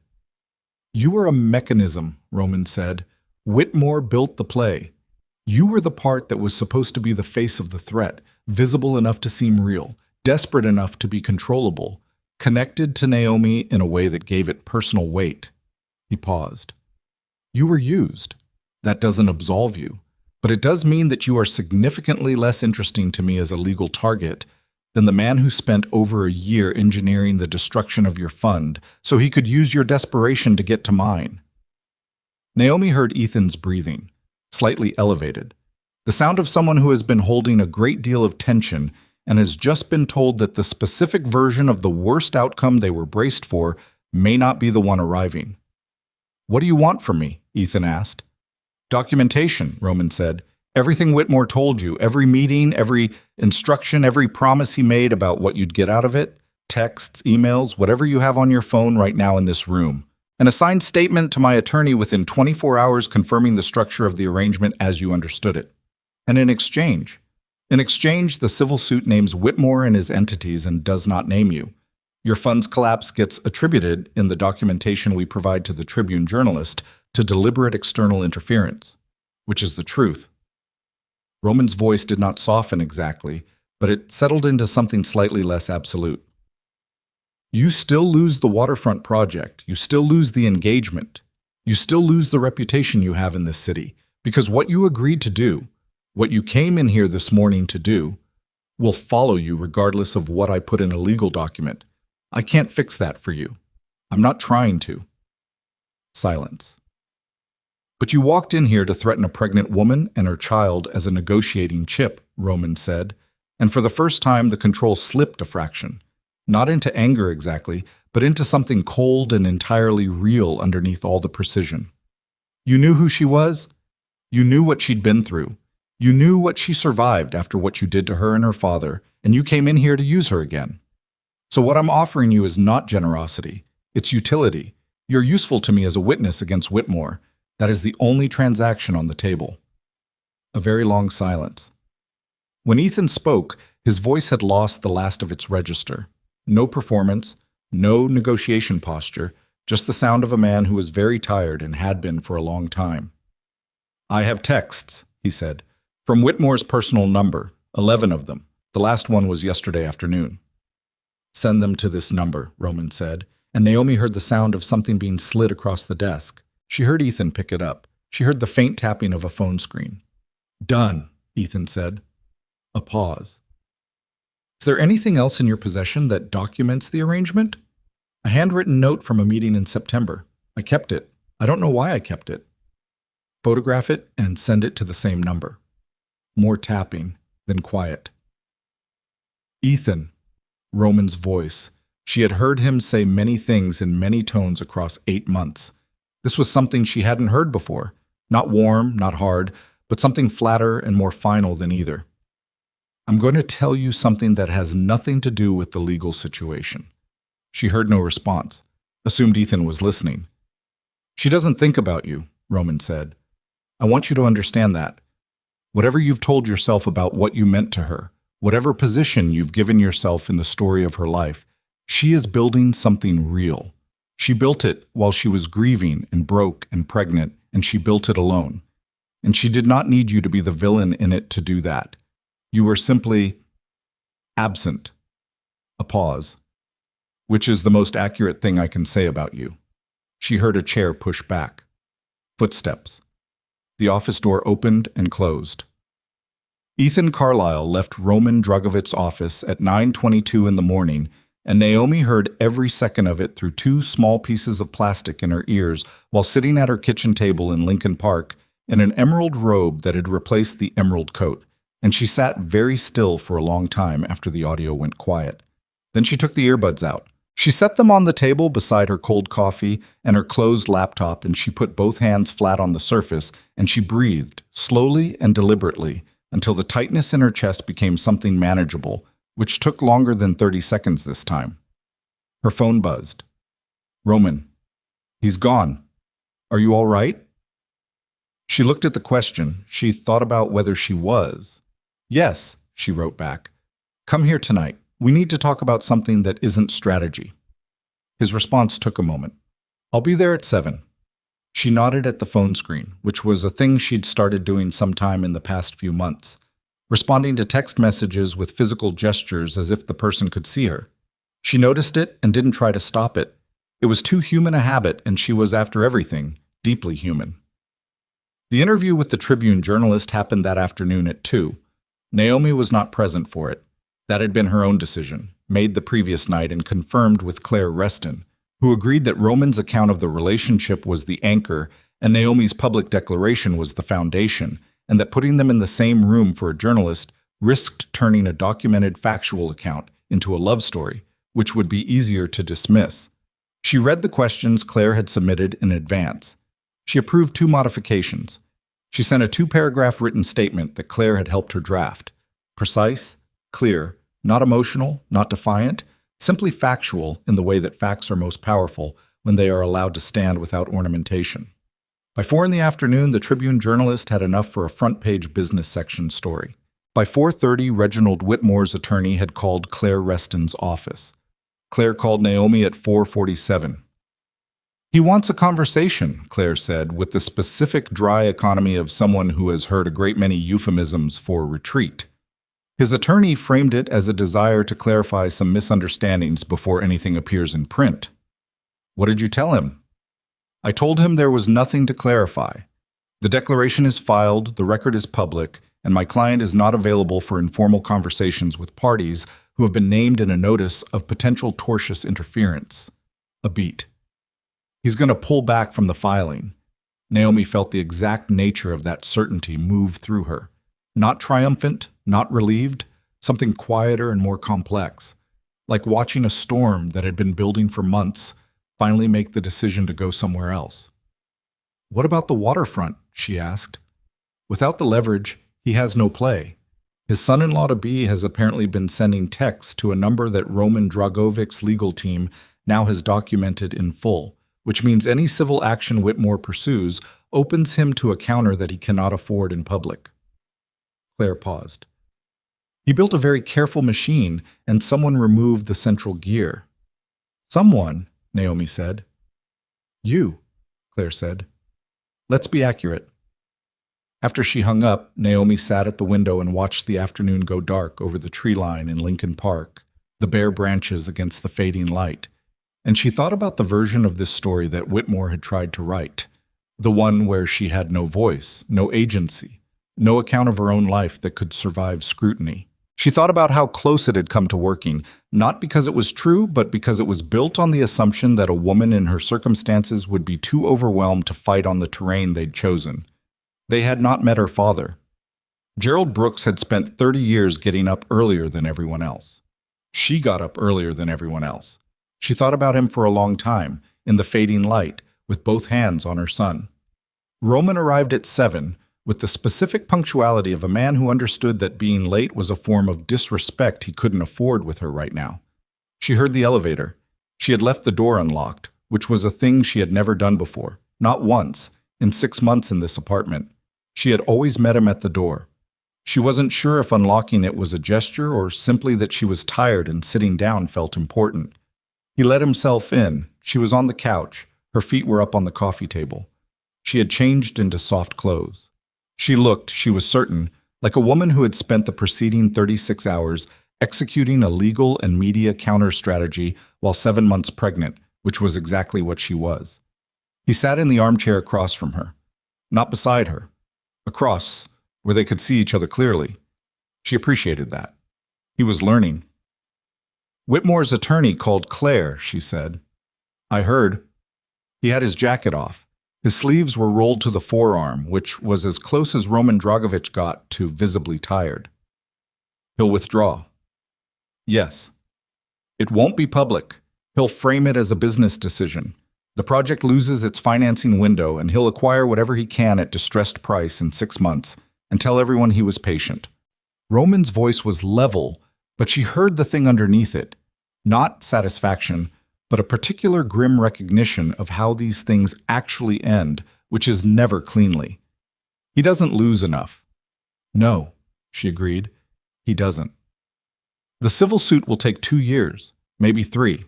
You were a mechanism, Roman said. Whitmore built the play. You were the part that was supposed to be the face of the threat, visible enough to seem real, desperate enough to be controllable, connected to Naomi in a way that gave it personal weight. He paused. You were used. That doesn't absolve you, but it does mean that you are significantly less interesting to me as a legal target than the man who spent over a year engineering the destruction of your fund so he could use your desperation to get to mine. Naomi heard Ethan's breathing, slightly elevated, the sound of someone who has been holding a great deal of tension and has just been told that the specific version of the worst outcome they were braced for may not be the one arriving. What do you want from me? Ethan asked. Documentation, Roman said. Everything Whitmore told you, every meeting, every instruction, every promise he made about what you'd get out of it, texts, emails, whatever you have on your phone right now in this room. An assigned statement to my attorney within 24 hours confirming the structure of the arrangement as you understood it. And in exchange, the civil suit names Whitmore and his entities and does not name you. Your fund's collapse gets attributed in the documentation we provide to the Tribune journalist to deliberate external interference, which is the truth. Roman's voice did not soften exactly, but it settled into something slightly less absolute. You still lose the waterfront project. You still lose the engagement. You still lose the reputation you have in this city, because what you agreed to do, what you came in here this morning to do, will follow you regardless of what I put in a legal document. I can't fix that for you. I'm not trying to. Silence. But you walked in here to threaten a pregnant woman and her child as a negotiating chip, Roman said, and for the first time the control slipped a fraction. Not into anger exactly, but into something cold and entirely real underneath all the precision. You knew who she was. You knew what she'd been through. You knew what she survived after what you did to her and her father, and you came in here to use her again. So what I'm offering you is not generosity. It's utility. You're useful to me as a witness against Whitmore. That is the only transaction on the table. A very long silence. When Ethan spoke, his voice had lost the last of its register. No performance, no negotiation posture, just the sound of a man who was very tired and had been for a long time. I have texts, he said, from Whitmore's personal number, 11 of them. The last one was yesterday afternoon. Send them to this number, Roman said, and Naomi heard the sound of something being slid across the desk. She heard Ethan pick it up. She heard the faint tapping of a phone screen. Done, Ethan said. A pause. Is there anything else in your possession that documents the arrangement? A handwritten note from a meeting in September. I kept it. I don't know why I kept it. Photograph it and send it to the same number. More tapping, then quiet. Ethan, Roman's voice. She had heard him say many things in many tones across 8 months. This was something she hadn't heard before. Not warm, not hard, but something flatter and more final than either. I'm going to tell you something that has nothing to do with the legal situation. She heard no response, assumed Ethan was listening. She doesn't think about you, Roman said. I want you to understand that. Whatever you've told yourself about what you meant to her, whatever position you've given yourself in the story of her life, she is building something real. She built it while she was grieving and broke and pregnant, and she built it alone. And she did not need you to be the villain in it to do that. You were simply absent. A pause. Which is the most accurate thing I can say about you. She heard a chair push back. Footsteps. The office door opened and closed. Ethan Carlisle left Roman Dragovic's office at 9:22 in the morning, and Naomi heard every second of it through 2 small pieces of plastic in her ears while sitting at her kitchen table in Lincoln Park in an emerald robe that had replaced the emerald coat, and she sat very still for a long time after the audio went quiet. Then she took the earbuds out. She set them on the table beside her cold coffee and her closed laptop, and she put both hands flat on the surface, and she breathed, slowly and deliberately, until the tightness in her chest became something manageable, which took longer than 30 seconds this time. Her phone buzzed. Roman, He's gone. Are you all right? She looked at the question. She thought about whether she was. Yes, she wrote back. Come here tonight. We need to talk about something that isn't strategy. His response took a moment. I'll be there at 7. She nodded at the phone screen, which was a thing she'd started doing sometime in the past few months, responding to text messages with physical gestures as if the person could see her. She noticed it and didn't try to stop it. It was too human a habit, and she was, after everything, deeply human. The interview with the Tribune journalist happened that afternoon at 2. Naomi was not present for it. That had been her own decision, made the previous night and confirmed with Claire Reston, who agreed that Roman's account of the relationship was the anchor and Naomi's public declaration was the foundation, and that putting them in the same room for a journalist risked turning a documented factual account into a love story, which would be easier to dismiss. She read the questions Claire had submitted in advance. She approved 2 modifications. She sent a 2-paragraph written statement that Claire had helped her draft. Precise, clear, not emotional, not defiant, simply factual in the way that facts are most powerful when they are allowed to stand without ornamentation. By 4 in the afternoon, the Tribune journalist had enough for a front-page business section story. By 4:30, Reginald Whitmore's attorney had called Claire Reston's office. Claire called Naomi at 4:47. He wants a conversation, Claire said, with the specific dry economy of someone who has heard a great many euphemisms for retreat. His attorney framed it as a desire to clarify some misunderstandings before anything appears in print. What did you tell him? I told him there was nothing to clarify. The declaration is filed, the record is public, and my client is not available for informal conversations with parties who have been named in a notice of potential tortious interference. A beat. He's going to pull back from the filing. Naomi felt the exact nature of that certainty move through her. Not triumphant, not relieved, something quieter and more complex. Like watching a storm that had been building for months finally make the decision to go somewhere else. What about the waterfront? She asked. Without the leverage, he has no play. His son-in-law-to-be has apparently been sending texts to a number that Roman Dragovic's legal team now has documented in full, which means any civil action Whitmore pursues opens him to a counter that he cannot afford in public. Claire paused. He built a very careful machine, and someone removed the central gear. Someone, Naomi said. You, Claire said. Let's be accurate. After she hung up, Naomi sat at the window and watched the afternoon go dark over the tree line in Lincoln Park, the bare branches against the fading light. And she thought about the version of this story that Whitmore had tried to write, the one where she had no voice, no agency, no account of her own life that could survive scrutiny. She thought about how close it had come to working, not because it was true, but because it was built on the assumption that a woman in her circumstances would be too overwhelmed to fight on the terrain they'd chosen. They had not met her father. Gerald Brooks had spent 30 years getting up earlier than everyone else. She got up earlier than everyone else. She thought about him for a long time, in the fading light, with both hands on her son. Roman arrived at 7, with the specific punctuality of a man who understood that being late was a form of disrespect he couldn't afford with her right now. She heard the elevator. She had left the door unlocked, which was a thing she had never done before, not once, in 6 months in this apartment. She had always met him at the door. She wasn't sure if unlocking it was a gesture or simply that she was tired and sitting down felt important. He let himself in. She was on the couch. Her feet were up on the coffee table. She had changed into soft clothes. She looked, she was certain, like a woman who had spent the preceding 36 hours executing a legal and media counter-strategy while 7 months pregnant, which was exactly what she was. He sat in the armchair across from her, not beside her, across, where they could see each other clearly. She appreciated that. He was learning. Whitmore's attorney called Claire, she said. I heard. He had his jacket off. His sleeves were rolled to the forearm, which was as close as Roman Dragovic got to visibly tired. He'll withdraw. Yes. It won't be public. He'll frame it as a business decision. The project loses its financing window, and he'll acquire whatever he can at distressed price in 6 months, and tell everyone he was patient. Roman's voice was level, but she heard the thing underneath it. Not satisfaction, but a particular grim recognition of how these things actually end, which is never cleanly. He doesn't lose enough. No, she agreed. He doesn't. The civil suit will take 2 years, maybe 3.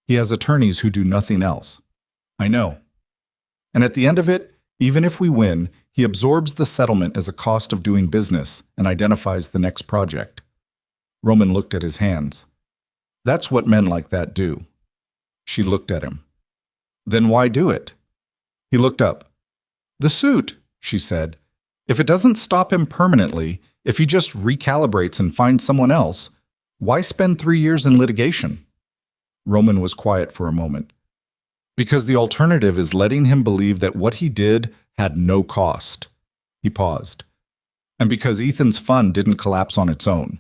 He has attorneys who do nothing else. I know. And at the end of it, even if we win, he absorbs the settlement as a cost of doing business and identifies the next project. Roman looked at his hands. That's what men like that do. She looked at him. Then why do it? He looked up. The suit, she said. If it doesn't stop him permanently, if he just recalibrates and finds someone else, why spend 3 years in litigation? Roman was quiet for a moment. Because the alternative is letting him believe that what he did had no cost. He paused. And because Ethan's fund didn't collapse on its own,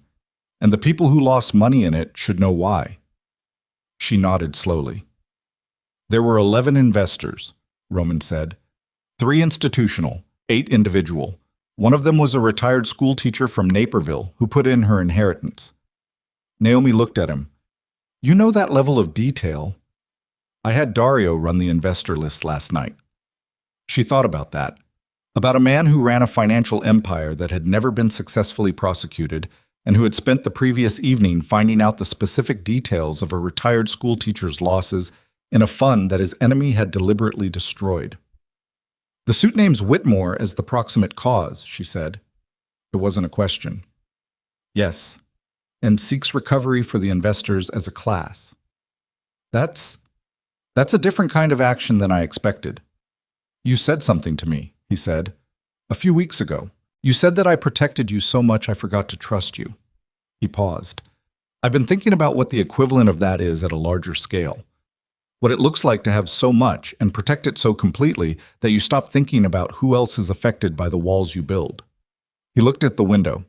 and the people who lost money in it should know why. She nodded slowly. There were 11 investors, Roman said. 3 institutional, 8 individual. One of them was a retired school teacher from Naperville who put in her inheritance. Naomi looked at him. You know that level of detail. I had Dario run the investor list last night. She thought about that. About a man who ran a financial empire that had never been successfully prosecuted and who had spent the previous evening finding out the specific details of a retired school teacher's losses in a fund that his enemy had deliberately destroyed. The suit names Whitmore as the proximate cause, she said. It wasn't a question. Yes, and seeks recovery for the investors as a class. That's a different kind of action than I expected. You said something to me, he said, a few weeks ago. You said that I protected you so much I forgot to trust you. He paused. I've been thinking about what the equivalent of that is at a larger scale. What it looks like to have so much and protect it so completely that you stop thinking about who else is affected by the walls you build. He looked at the window.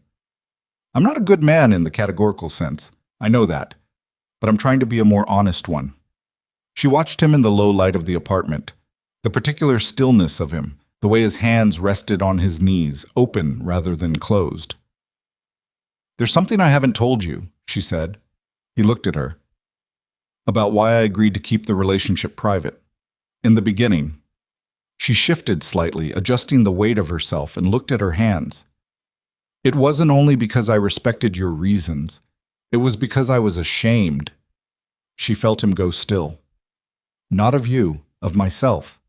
I'm not a good man in the categorical sense. I know that. But I'm trying to be a more honest one. She watched him in the low light of the apartment. The particular stillness of him, the way his hands rested on his knees, open rather than closed. There's something I haven't told you, she said. He looked at her. About why I agreed to keep the relationship private. In the beginning. She shifted slightly, adjusting the weight of herself, and looked at her hands. It wasn't only because I respected your reasons. It was because I was ashamed. She felt him go still. Not of you, of myself.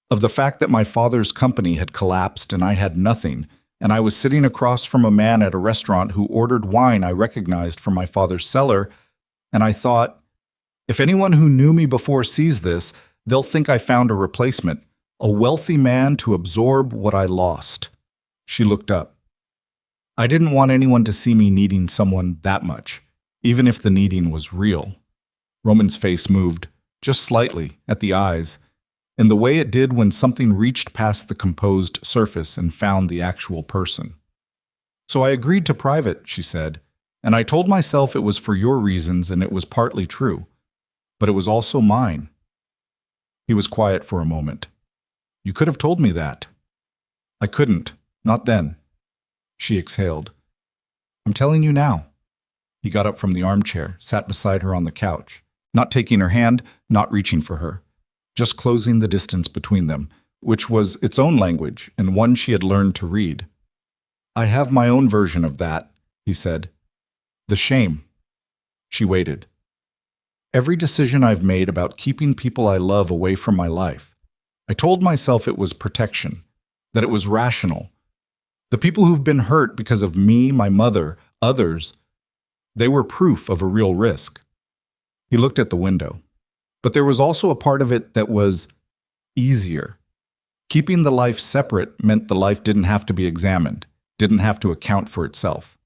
Of the fact that my father's company had collapsed and I had nothing, and I was sitting across from a man at a restaurant who ordered wine I recognized from my father's cellar, and I thought, if anyone who knew me before sees this, they'll think I found a replacement, a wealthy man to absorb what I lost. She looked up. I didn't want anyone to see me needing someone that much, even if the needing was real. Roman's face moved, just slightly, at the eyes, in the way it did when something reached past the composed surface and found the actual person. So I agreed to private, she said, and I told myself it was for your reasons and it was partly true, but it was also mine. He was quiet for a moment. You could have told me that. I couldn't, not then. She exhaled. I'm telling you now. He got up from the armchair, sat beside her on the couch, not taking her hand, not reaching for her, just closing the distance between them, which was its own language and one she had learned to read. I have my own version of that, he said. The shame. She waited. Every decision I've made about keeping people I love away from my life, I told myself it was protection, that it was rational. The people who've been hurt because of me, my mother, others, they were proof of a real risk. He looked at the window. But there was also a part of it that was easier. Keeping the life separate meant the life didn't have to be examined, didn't have to account for itself.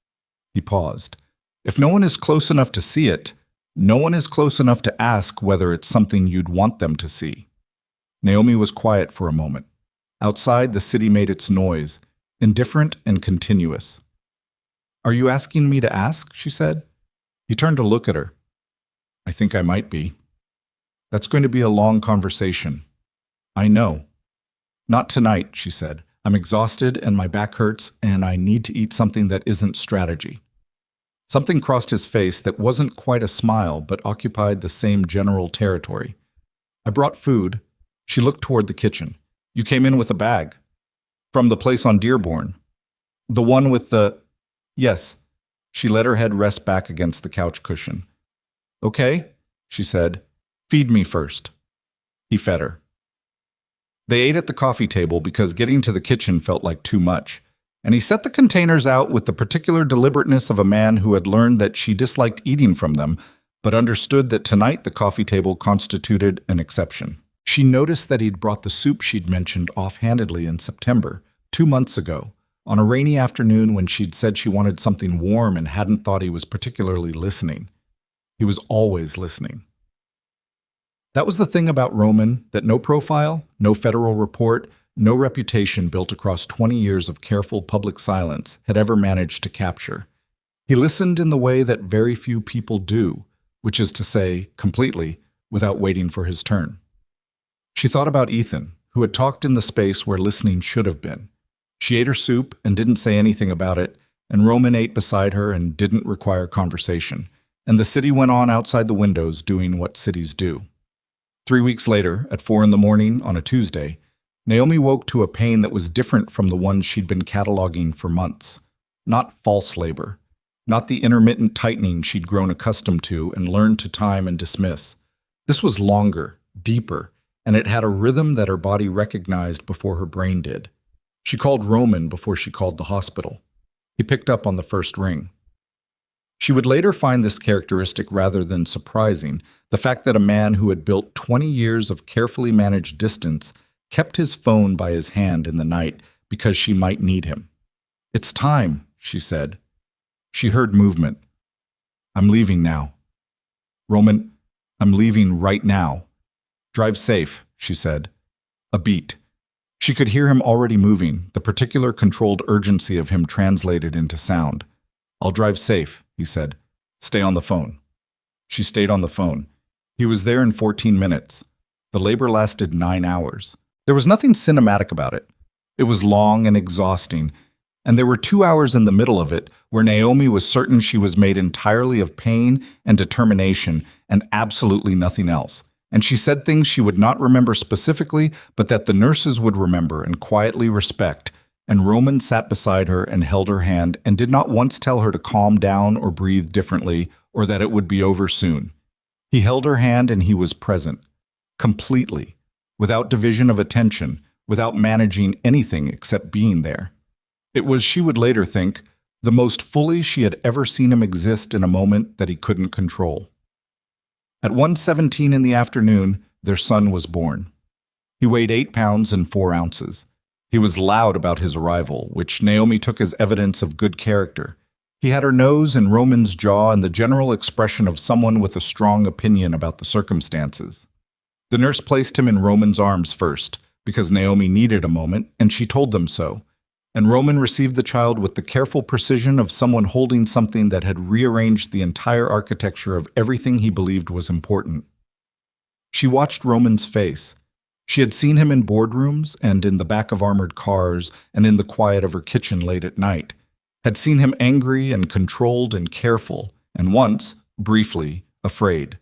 He paused. If no one is close enough to see it, no one is close enough to ask whether it's something you'd want them to see. Naomi was quiet for a moment. Outside, the city made its noise, indifferent and continuous. Are you asking me to ask? She said. He turned to look at her. I think I might be. That's going to be a long conversation. I know. Not tonight, she said. I'm exhausted and my back hurts and I need to eat something that isn't strategy. Something crossed his face that wasn't quite a smile, but occupied the same general territory. I brought food. She looked toward the kitchen. You came in with a bag. From the place on Dearborn. The one with the... Yes. She let her head rest back against the couch cushion. Okay, she said. Feed me first. He fed her. They ate at the coffee table because getting to the kitchen felt like too much, and he set the containers out with the particular deliberateness of a man who had learned that she disliked eating from them, but understood that tonight the coffee table constituted an exception. She noticed that he'd brought the soup she'd mentioned offhandedly in September, 2 months ago, on a rainy afternoon when she'd said she wanted something warm and hadn't thought he was particularly listening. He was always listening. That was the thing about Roman, that no profile, no federal report, no reputation built across 20 years of careful public silence had ever managed to capture. He listened in the way that very few people do, which is to say, completely, without waiting for his turn. She thought about Ethan, who had talked in the space where listening should have been. She ate her soup and didn't say anything about it, and Roman ate beside her and didn't require conversation, and the city went on outside the windows doing what cities do. 3 weeks later, at 4 a.m. on a Tuesday, Naomi woke to a pain that was different from the one she'd been cataloging for months. Not false labor. Not the intermittent tightening she'd grown accustomed to and learned to time and dismiss. This was longer, deeper, and it had a rhythm that her body recognized before her brain did. She called Roman before she called the hospital. He picked up on the first ring. She would later find this characteristic rather than surprising, the fact that a man who had built 20 years of carefully managed distance kept his phone by his hand in the night because she might need him. "It's time," she said. She heard movement. "I'm leaving now." "Roman, I'm leaving right now." "Drive safe," she said. A beat. She could hear him already moving, the particular controlled urgency of him translated into sound. "I'll drive safe," he said. "Stay on the phone." She stayed on the phone. He was there in 14 minutes. The labor lasted 9 hours. There was nothing cinematic about it. It was long and exhausting, and there were 2 hours in the middle of it where Naomi was certain she was made entirely of pain and determination and absolutely nothing else. And she said things she would not remember specifically, but that the nurses would remember and quietly respect. And Roman sat beside her and held her hand and did not once tell her to calm down or breathe differently or that it would be over soon. He held her hand and he was present, completely, without division of attention, without managing anything except being there. It was, she would later think, the most fully she had ever seen him exist in a moment that he couldn't control. At 1:17 in the afternoon, their son was born. He weighed 8 pounds and 4 ounces. He was loud about his arrival, which Naomi took as evidence of good character. He had her nose and Roman's jaw and the general expression of someone with a strong opinion about the circumstances. The nurse placed him in Roman's arms first, because Naomi needed a moment, and she told them so. And Roman received the child with the careful precision of someone holding something that had rearranged the entire architecture of everything he believed was important. She watched Roman's face. She had seen him in boardrooms and in the back of armored cars and in the quiet of her kitchen late at night, had seen him angry and controlled and careful, and once, briefly, afraid.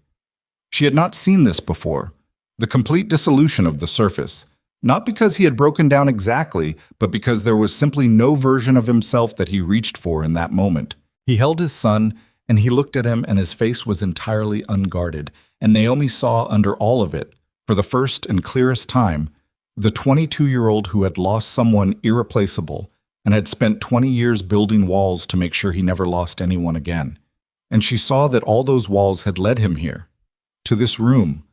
She had not seen this before, the complete dissolution of the surface, not because he had broken down exactly, but because there was simply no version of himself that he reached for in that moment. He held his son, and he looked at him, and his face was entirely unguarded, and Naomi saw under all of it, for the first and clearest time, the 22-year-old who had lost someone irreplaceable and had spent 20 years building walls to make sure he never lost anyone again. And she saw that all those walls had led him here, to this room,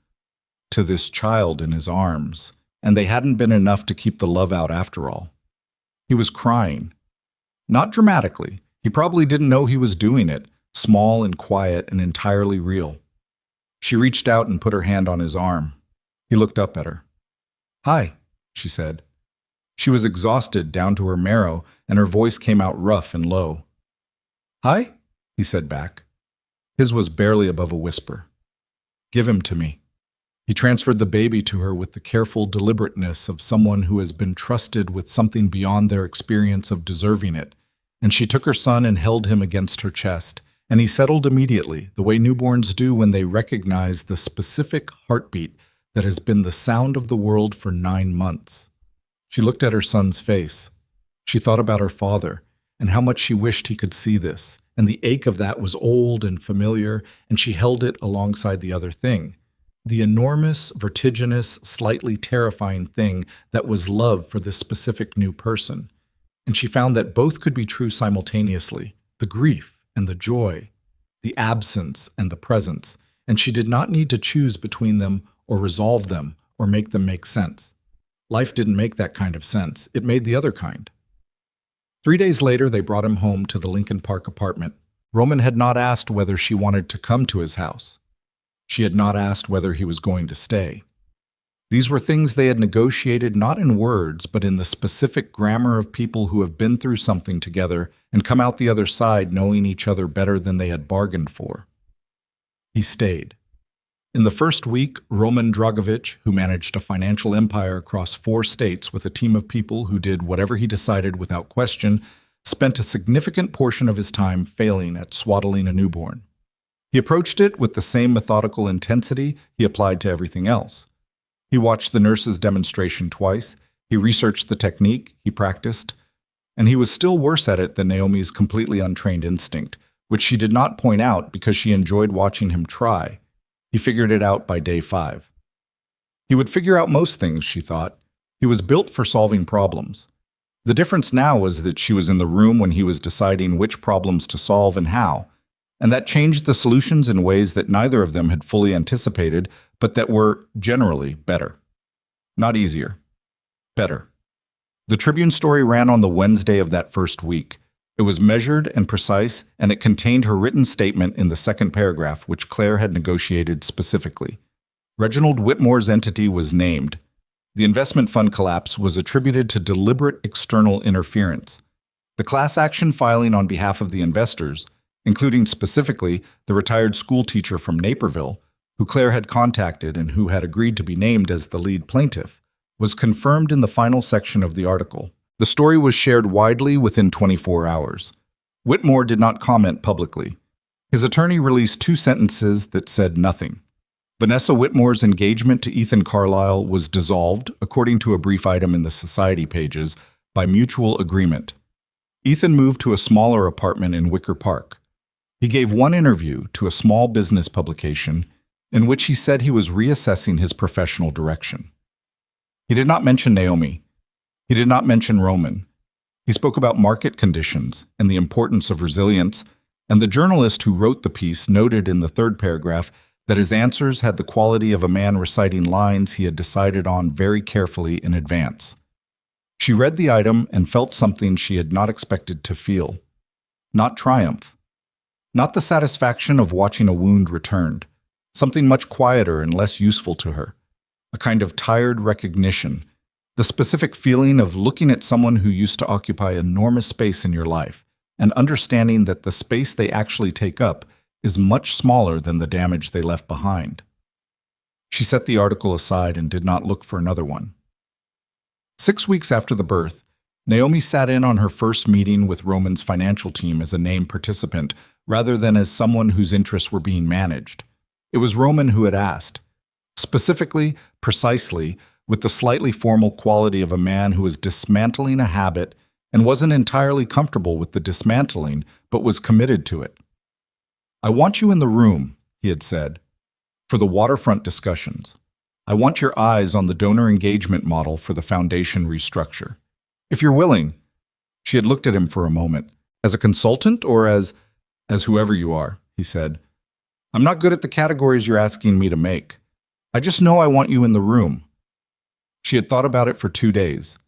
to this child in his arms, and they hadn't been enough to keep the love out after all. He was crying. Not dramatically. He probably didn't know he was doing it, small and quiet and entirely real. She reached out and put her hand on his arm. He looked up at her. "Hi," she said. She was exhausted down to her marrow, and her voice came out rough and low. "Hi," he said back. His was barely above a whisper. "Give him to me." He transferred the baby to her with the careful deliberateness of someone who has been trusted with something beyond their experience of deserving it, and she took her son and held him against her chest, and he settled immediately, the way newborns do when they recognize the specific heartbeat that has been the sound of the world for 9 months. She looked at her son's face. She thought about her father and how much she wished he could see this, and the ache of that was old and familiar, and she held it alongside the other thing, the enormous, vertiginous, slightly terrifying thing that was love for this specific new person. And she found that both could be true simultaneously, the grief and the joy, the absence and the presence, and she did not need to choose between them or resolve them or make them make sense. Life didn't make that kind of sense. It made the other kind. 3 days later, they brought him home to the Lincoln Park apartment. Roman had not asked whether she wanted to come to his house. She had not asked whether he was going to stay. These were things they had negotiated not in words, but in the specific grammar of people who have been through something together and come out the other side knowing each other better than they had bargained for. He stayed. In the first week, Roman Dragovic, who managed a financial empire across 4 states with a team of people who did whatever he decided without question, spent a significant portion of his time failing at swaddling a newborn. He approached it with the same methodical intensity he applied to everything else. He watched the nurse's demonstration twice, he researched the technique, he practiced, and he was still worse at it than Naomi's completely untrained instinct, which she did not point out because she enjoyed watching him try. He figured it out by day 5. He would figure out most things, she thought. He was built for solving problems. The difference now was that she was in the room when he was deciding which problems to solve and how, and that changed the solutions in ways that neither of them had fully anticipated, but that were generally better. Not easier. Better. The Tribune story ran on the Wednesday of that first week. It was measured and precise, and it contained her written statement in the second paragraph, which Claire had negotiated specifically. Reginald Whitmore's entity was named. The investment fund collapse was attributed to deliberate external interference. The class action filing on behalf of the investors, including specifically the retired school teacher from Naperville, who Claire had contacted and who had agreed to be named as the lead plaintiff, was confirmed in the final section of the article. The story was shared widely within 24 hours. Whitmore did not comment publicly. His attorney released 2 sentences that said nothing. Vanessa Whitmore's engagement to Ethan Carlisle was dissolved, according to a brief item in the society pages, by mutual agreement. Ethan moved to a smaller apartment in Wicker Park. He gave one interview to a small business publication in which he said he was reassessing his professional direction. He did not mention Naomi. He did not mention Roman. He spoke about market conditions and the importance of resilience, and the journalist who wrote the piece noted in the 3rd paragraph that his answers had the quality of a man reciting lines he had decided on very carefully in advance. She read the item and felt something she had not expected to feel. Not triumph. Not the satisfaction of watching a wound returned. Something much quieter and less useful to her. A kind of tired recognition. The specific feeling of looking at someone who used to occupy enormous space in your life and understanding that the space they actually take up is much smaller than the damage they left behind. She set the article aside and did not look for another one. 6 weeks after the birth, Naomi sat in on her first meeting with Roman's financial team as a named participant rather than as someone whose interests were being managed. It was Roman who had asked. Specifically, precisely, with the slightly formal quality of a man who was dismantling a habit and wasn't entirely comfortable with the dismantling, but was committed to it. "I want you in the room," he had said, "for the waterfront discussions. I want your eyes on the donor engagement model for the foundation restructure. If you're willing." She had looked at him for a moment. "As a consultant or as whoever you are," he said. "I'm not good at the categories you're asking me to make. I just know I want you in the room." She had thought about it for 2 days,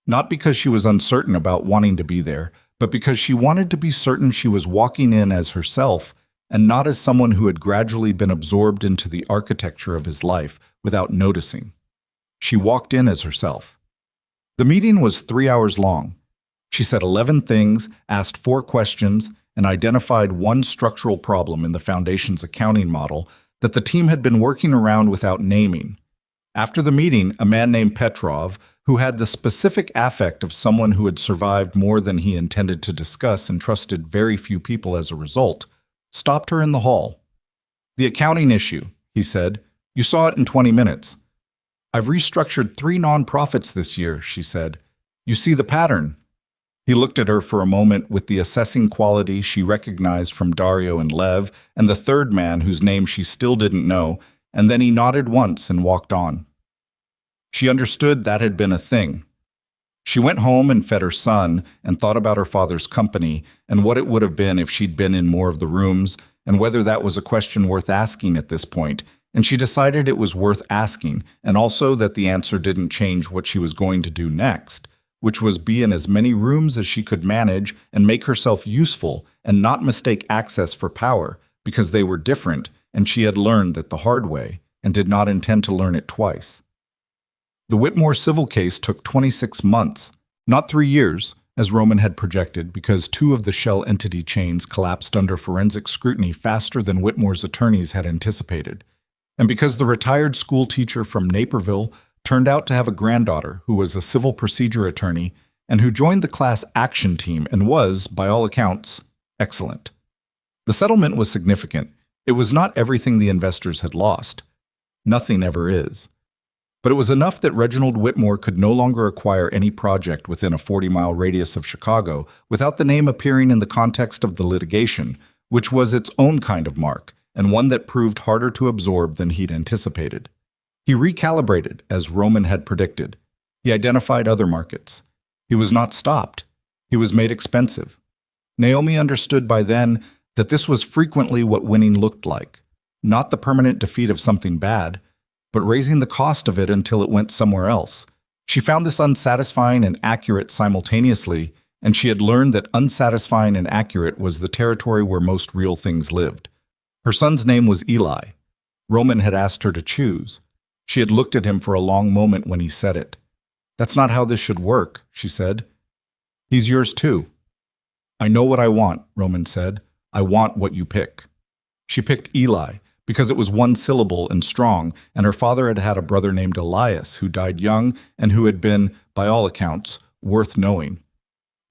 not because she was uncertain about wanting to be there, but because she wanted to be certain she was walking in as herself and not as someone who had gradually been absorbed into the architecture of his life without noticing. She walked in as herself. The meeting was 3 hours long. She said 11 things, asked 4 questions, and identified one structural problem in the foundation's accounting model that the team had been working around without naming. After the meeting, a man named Petrov, who had the specific affect of someone who had survived more than he intended to discuss and trusted very few people as a result, stopped her in the hall. "The accounting issue," he said. "You saw it in 20 minutes." "I've restructured 3 nonprofits this year," she said. "You see the pattern." He looked at her for a moment with the assessing quality she recognized from Dario and Lev and the third man whose name she still didn't know, and then he nodded once and walked on. She understood that had been a thing. She went home and fed her son and thought about her father's company and what it would have been if she'd been in more of the rooms and whether that was a question worth asking at this point, and she decided it was worth asking, and also that the answer didn't change what she was going to do next, which was be in as many rooms as she could manage and make herself useful and not mistake access for power, because they were different, and she had learned that the hard way and did not intend to learn it twice. The Whitmore civil case took 26 months, not 3 years, as Roman had projected, because 2 of the shell entity chains collapsed under forensic scrutiny faster than Whitmore's attorneys had anticipated, and because the retired school teacher from Naperville turned out to have a granddaughter who was a civil procedure attorney and who joined the class action team and was, by all accounts, excellent. The settlement was significant. It was not everything the investors had lost. Nothing ever is. But it was enough that Reginald Whitmore could no longer acquire any project within a 40-mile radius of Chicago without the name appearing in the context of the litigation, which was its own kind of mark, and one that proved harder to absorb than he'd anticipated. He recalibrated, as Roman had predicted. He identified other markets. He was not stopped. He was made expensive. Naomi understood by then that this was frequently what winning looked like, not the permanent defeat of something bad, but raising the cost of it until it went somewhere else. She found this unsatisfying and accurate simultaneously, and she had learned that unsatisfying and accurate was the territory where most real things lived. Her son's name was Eli. Roman had asked her to choose. She had looked at him for a long moment when he said it. "That's not how this should work," she said. "He's yours too." "I know what I want," Roman said. "I want what you pick." She picked Eli, because it was one syllable and strong, and her father had had a brother named Elias who died young and who had been, by all accounts, worth knowing.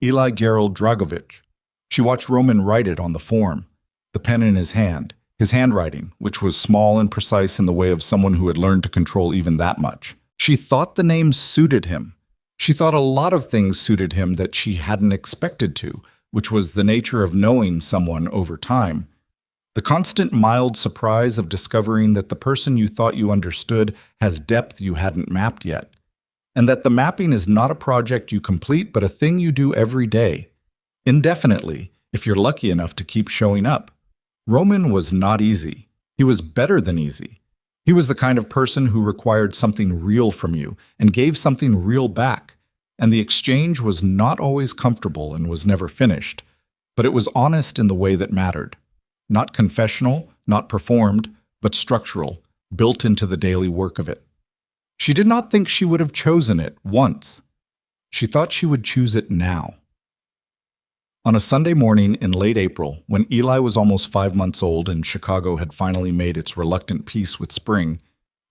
Eli Gerald Dragovic. She watched Roman write it on the form, the pen in his handwriting, which was small and precise in the way of someone who had learned to control even that much. She thought the name suited him. She thought a lot of things suited him that she hadn't expected to, which was the nature of knowing someone over time. The constant mild surprise of discovering that the person you thought you understood has depth you hadn't mapped yet, and that the mapping is not a project you complete but a thing you do every day, indefinitely, if you're lucky enough to keep showing up. Roman was not easy. He was better than easy. He was the kind of person who required something real from you and gave something real back, and the exchange was not always comfortable and was never finished, but it was honest in the way that mattered. Not confessional, not performed, but structural, built into the daily work of it. She did not think she would have chosen it once. She thought she would choose it now. On a Sunday morning in late April, when Eli was almost 5 months old and Chicago had finally made its reluctant peace with spring,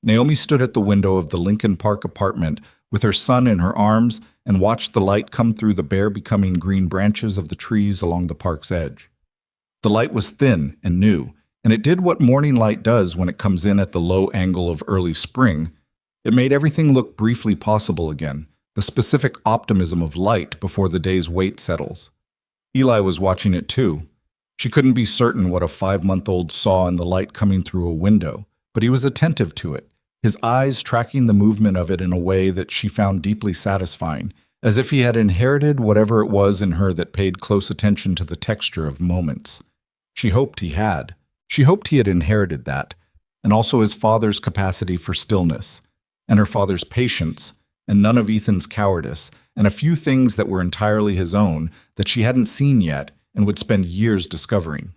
Naomi stood at the window of the Lincoln Park apartment with her son in her arms and watched the light come through the bare becoming green branches of the trees along the park's edge. The light was thin and new, and it did what morning light does when it comes in at the low angle of early spring. It made everything look briefly possible again, the specific optimism of light before the day's weight settles. Eli was watching it too. She couldn't be certain what a 5-month-old saw in the light coming through a window, but he was attentive to it, his eyes tracking the movement of it in a way that she found deeply satisfying, as if he had inherited whatever it was in her that paid close attention to the texture of moments. She hoped he had. She hoped he had inherited that, and also his father's capacity for stillness, and her father's patience, and none of Ethan's cowardice, and a few things that were entirely his own that she hadn't seen yet and would spend years discovering.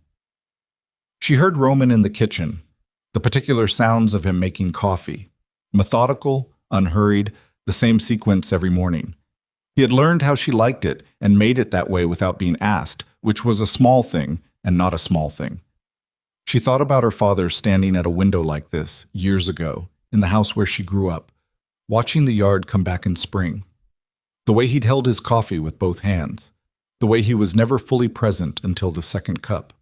She heard Roman in the kitchen, the particular sounds of him making coffee, methodical, unhurried, the same sequence every morning. He had learned how she liked it and made it that way without being asked, which was a small thing and not a small thing. She thought about her father standing at a window like this years ago in the house where she grew up, watching the yard come back in spring. The way he'd held his coffee with both hands, the way he was never fully present until the second cup.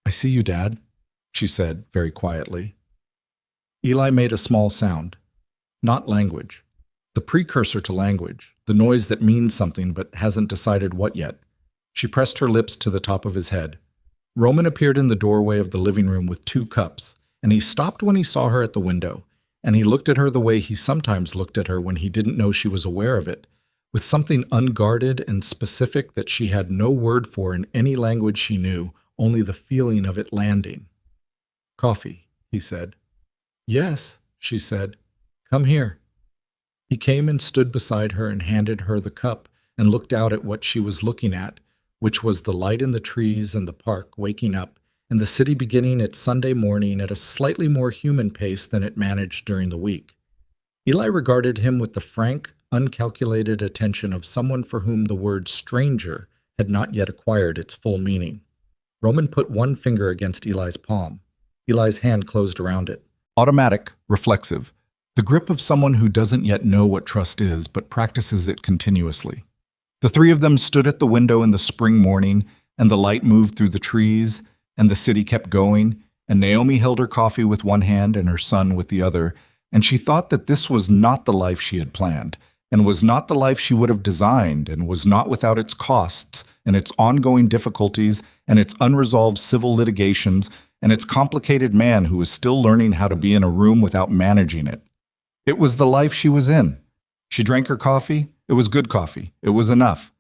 "I see you, Dad," she said very quietly. Eli made a small sound. Not language. The precursor to language, the noise that means something but hasn't decided what yet. She pressed her lips to the top of his head. Roman appeared in the doorway of the living room with 2 cups, and he stopped when he saw her at the window, and he looked at her the way he sometimes looked at her when he didn't know she was aware of it, with something unguarded and specific that she had no word for in any language she knew, only the feeling of it landing. "Coffee," he said. "Yes," she said. "Come here." He came and stood beside her and handed her the cup and looked out at what she was looking at, which was the light in the trees and the park waking up, and the city beginning its Sunday morning at a slightly more human pace than it managed during the week. Eli regarded him with the frank, uncalculated attention of someone for whom the word stranger had not yet acquired its full meaning. Roman put one finger against Eli's palm. Eli's hand closed around it. Automatic, reflexive. The grip of someone who doesn't yet know what trust is, but practices it continuously. The 3 of them stood at the window in the spring morning, and the light moved through the trees, and the city kept going, and Naomi held her coffee with one hand and her son with the other, and she thought that this was not the life she had planned, and was not the life she would have designed, and was not without its costs, and its ongoing difficulties, and its unresolved civil litigations, and its complicated man who was still learning how to be in a room without managing it. It was the life she was in. She drank her coffee. It was good coffee. It was enough.